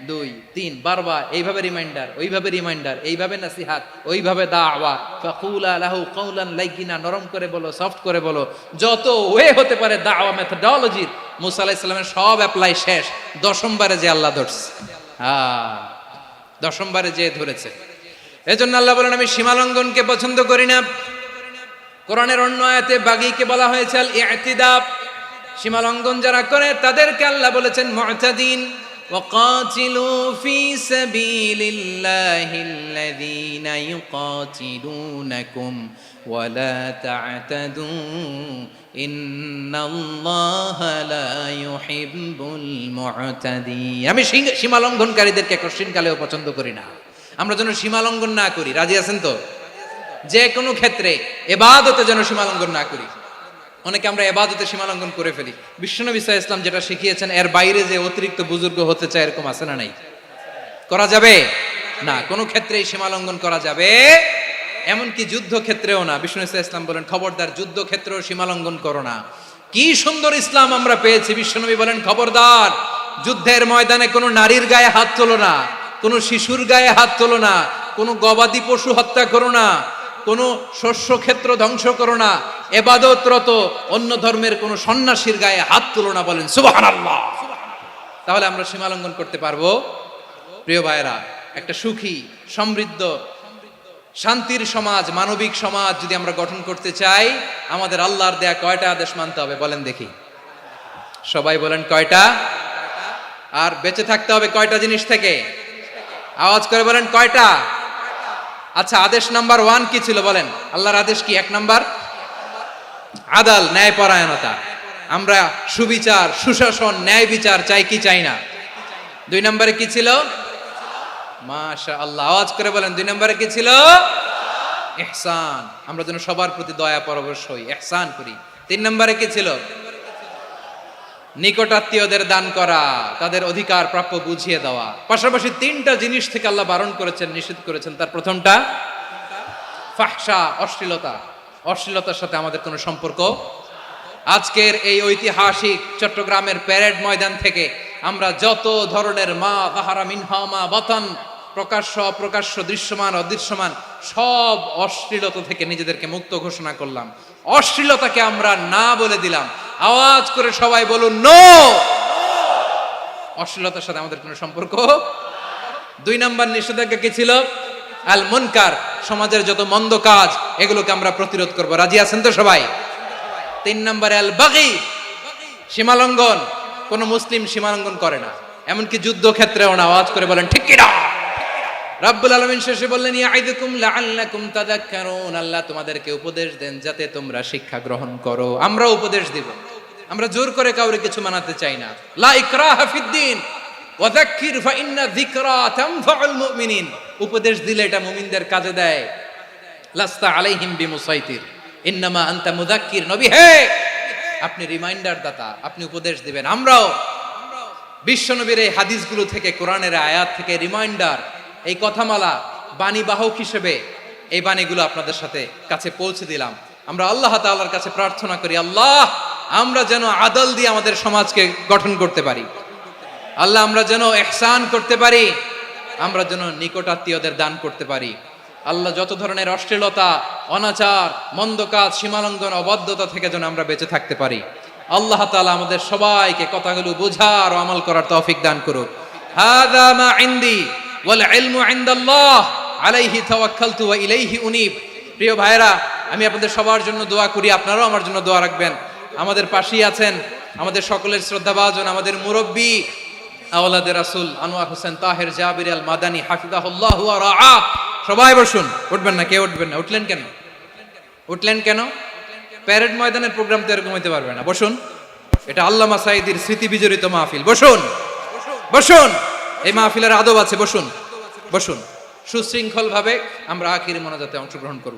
2 3 বারবার এইভাবে রিমাইন্ডার, ওইভাবে রিমাইন্ডার, এইভাবে নসিহাত, ওইভাবে দাওয়া। ফাকুলা লাহু কাওলান লাইয়িনা, নরম করে বলো, সফট করে বলো, যত ওয়ে হতে পারে দাওয়া মেথডোলজি। মূসা আলাইহিস সালামের সব অ্যাপ্লাই শেষ। 10ম বারে যে আল্লাহ ধরছে, 10ম বারে যে ধরেছে। এজন্য আল্লাহ বলেন, আমি সীমা লঙ্ঘনকে পছন্দ করি না। কোরআনের অন্য আয়াতে বাগীকে বলা হয়েছে আল ইতিদা। সীমা লঙ্ঘন যারা করে তাদেরকে আল্লাহ বলেছেন মুতাদিন। وقاتلوا في سبيل الله الذين يقاتلونكم ولا تعتدوا إن الله لا يحب المعتدين। আমি সীমা লঙ্ঘনকারীদেরকে কোশ্চিনকালেও পছন্দ করি না। আমরা যেন সীমা লঙ্ঘন না করি, রাজি আছেন তো? যে কোনো ক্ষেত্রে ইবাদতে যেন সীমা লঙ্ঘন না করি। অনেকে আমরা ইবাদতে সীমা লঙ্ঘন করে ফেলি। বিশ্বনবী সাল্লাল্লাহু আলাইহি ওয়াসাল্লাম যেটা শিখিয়েছেন এর বাইরে যে অতিরিক্ত বুজুর্গ হতে চায় এরকম আছে না নাই? করা যাবে না, কোনো ক্ষেত্রেই সীমা লঙ্ঘন করা যাবে, এমনকি যুদ্ধ ক্ষেত্রেও না। বিশ্বনবী সাল্লাল্লাহু আলাইহি ওয়াসাল্লাম বলেন খবরদার যুদ্ধ ক্ষেত্রেও সীমা লঙ্ঘন করো না। কি সুন্দর ইসলাম আমরা পেয়েছি। বিশ্বনবী বলেন খবরদার যুদ্ধের ময়দানে কোনো নারীর গায়ে হাত তোলো না, কোনো শিশুর গায়ে হাত তোলো না, কোনো গবাদি পশু হত্যা করো না, কোনো শস্য ক্ষেত্র ধ্বংস করো না, ইবাদতরত অন্য ধর্মের কোনো সন্ন্যাসীর গায়ে হাত তোলো না। বলেন সুবহানাল্লাহ। তাহলে আমরা সীমা লঙ্ঘন করতে পারবো? প্রিয় ভাইরা, একটা সুখী সমৃদ্ধ শান্তির সমাজ, মানবিক সমাজ যদি আমরা গঠন করতে চাই, আমাদের আল্লাহর দেয়া কয়টা আদেশ মানতে হবে বলেন দেখি? সবাই বলেন কয়টা? আর বেঁচে থাকতে হবে কয়টা জিনিস থেকে? আওয়াজ করে বলেন কয়টা? আচ্ছা, আদেশ নাম্বার 1 কি ছিল বলেন? আল্লাহর আদেশ কি? 1 নাম্বার আদাল, ন্যায়পরায়ণতা। আমরা সুবিচার, সুশাসন, ন্যায় বিচার চাই কি চাই না? 2 নম্বরে কি ছিল? মাশাআল্লাহ, আওয়াজ করে বলেন 2 নম্বরে কি ছিল? ইহসান। আমরা যেন সবার প্রতি দয়া পরবশ হই, ইহসান করি। 3 নম্বরে কি ছিল? নিকটাত্মীয়দের দান করা, তাদের অধিকার প্রাপ্য বুঝিয়ে দেওয়া। পাশাপাশি 3টা জিনিস থেকে আল্লাহ বারণ করেছেন, নিষেধ করেছেন। তার প্রথমটা ফাহশা, অশ্লীলতা। অশ্লীলতার সাথে আমাদের কোনো সম্পর্ক। আজকের এই ঐতিহাসিক চট্টগ্রামের প্যারেড ময়দান থেকে আমরা যত ধরনের মা যাহারা মিনহা মা বাতান, প্রকাশ্য অপ্রকাশ্য, দৃশ্যমান অদৃশ্যমান, সব অশ্লীলতা থেকে নিজেদেরকে মুক্ত ঘোষণা করলাম। অশ্লীলতাকে আমরা না বলে দিলাম। আওয়াজ করে সবাই বলুন নো। অশ্লীলতার সাথে আমাদের কোনো সম্পর্ক। 2 নম্বর নিষেধাজ্ঞা কি ছিল? আল মুনকার, সমাজের যত মন্দ কাজ এগুলোকে আমরা প্রতিরোধ করব। রাজি আছেন তো সবাই? 3 নম্বরে আল বাগি, সীমালঙ্ঘন। কোন মুসলিম সীমালঙ্ঘন করে না, এমনকি যুদ্ধ ক্ষেত্রেও না। আওয়াজ করে বলেন ঠিক কি না? রব্বুল আলামিন শেষে বললেন ইয়াইদুকুম লাআল্লাকুম তাযাক্কারুন, আল্লাহ তোমাদেরকে উপদেশ দেন যাতে তোমরা শিক্ষা গ্রহণ করো। আমরা উপদেশ দিব, আমরা জোর করে কাউরে কিছু মানাতে চাই না। লা ইকরাহা ফিদ্দিন ওয়া যাক্কির ফাইন্না যিকরা তানফাউল মুমিনিন। উপদেশ দিলে এটা মুমিনদের কাজে দেয়। লাস্তা আলাইহিম বিমুসাইতির ইন্নামা আনতা মুযাক্কির। নবী হে, আপনি রিমাইন্ডার দাতা, আপনি উপদেশ দিবেন। আমরাও বিশ্বনবীর এই হাদিসগুলো থেকে, কোরআনের আয়াত থেকে রিমাইন্ডার, এই কথামালা, বাণী বাহক হিসেবে এই বাণীগুলো আপনাদের সাথে কাছে পৌঁছে দিলাম। আমরা আল্লাহ তাআলার কাছে প্রার্থনা করি, আল্লাহ আমরা যেন আদল দিয়ে আমাদের সমাজকে গঠন করতে পারি। আল্লাহ আমরা যেন ইহসান করতে পারি, আমরা যেন নিকটাত্মীয়দের দান করতে পারি। আল্লাহ যত ধরনের অশ্লীলতা, অনাচার, মন্দ কাজ, সীমালঙ্ঘন, অবাধ্যতা থেকে যেন আমরা বেঁচে থাকতে পারি। আল্লাহ তাআলা আমাদের সবাইকে কথাগুলো বোঝার ও আমল করার তৌফিক দান করুক। হাযা মা ইনদি ওয়াল ইলমু ইনদাল্লাহ আলাইহি তাওয়াক্কালতু ওয়া ইলাইহি উনীব। প্রিয় ভাইরা, আমি আপনাদের সবার জন্য দোয়া করি, আপনারাও আমার জন্য দোয়া রাখবেন। আমাদের পাশেই আছেন আমাদের সকলের শ্রদ্ধাভাজন আমাদের মুরব্বী আওলাদে রাসূল আনোয়ার হোসেন তাহের জাবির আল মাদানী হাফিজাহুল্লাহ ওয়া রাআ। সবাই বসুন। উঠবেন না? কেউ উঠবেন না? উঠলেন কেন? উঠলেন কেন? প্যারেড ময়দানের প্রোগ্রাম তো এরকম হইতে পারবে না। বসুন, এটা আল্লামা সাঈদীর স্মৃতি বিজড়িত মাহফিল। বসুন, বসুন, এই মাহফিলের আদব আছে। বসুন, বসুন। সুশৃঙ্খল ভাবে আমরা আখির মোনাজাতে অংশগ্রহণ করব।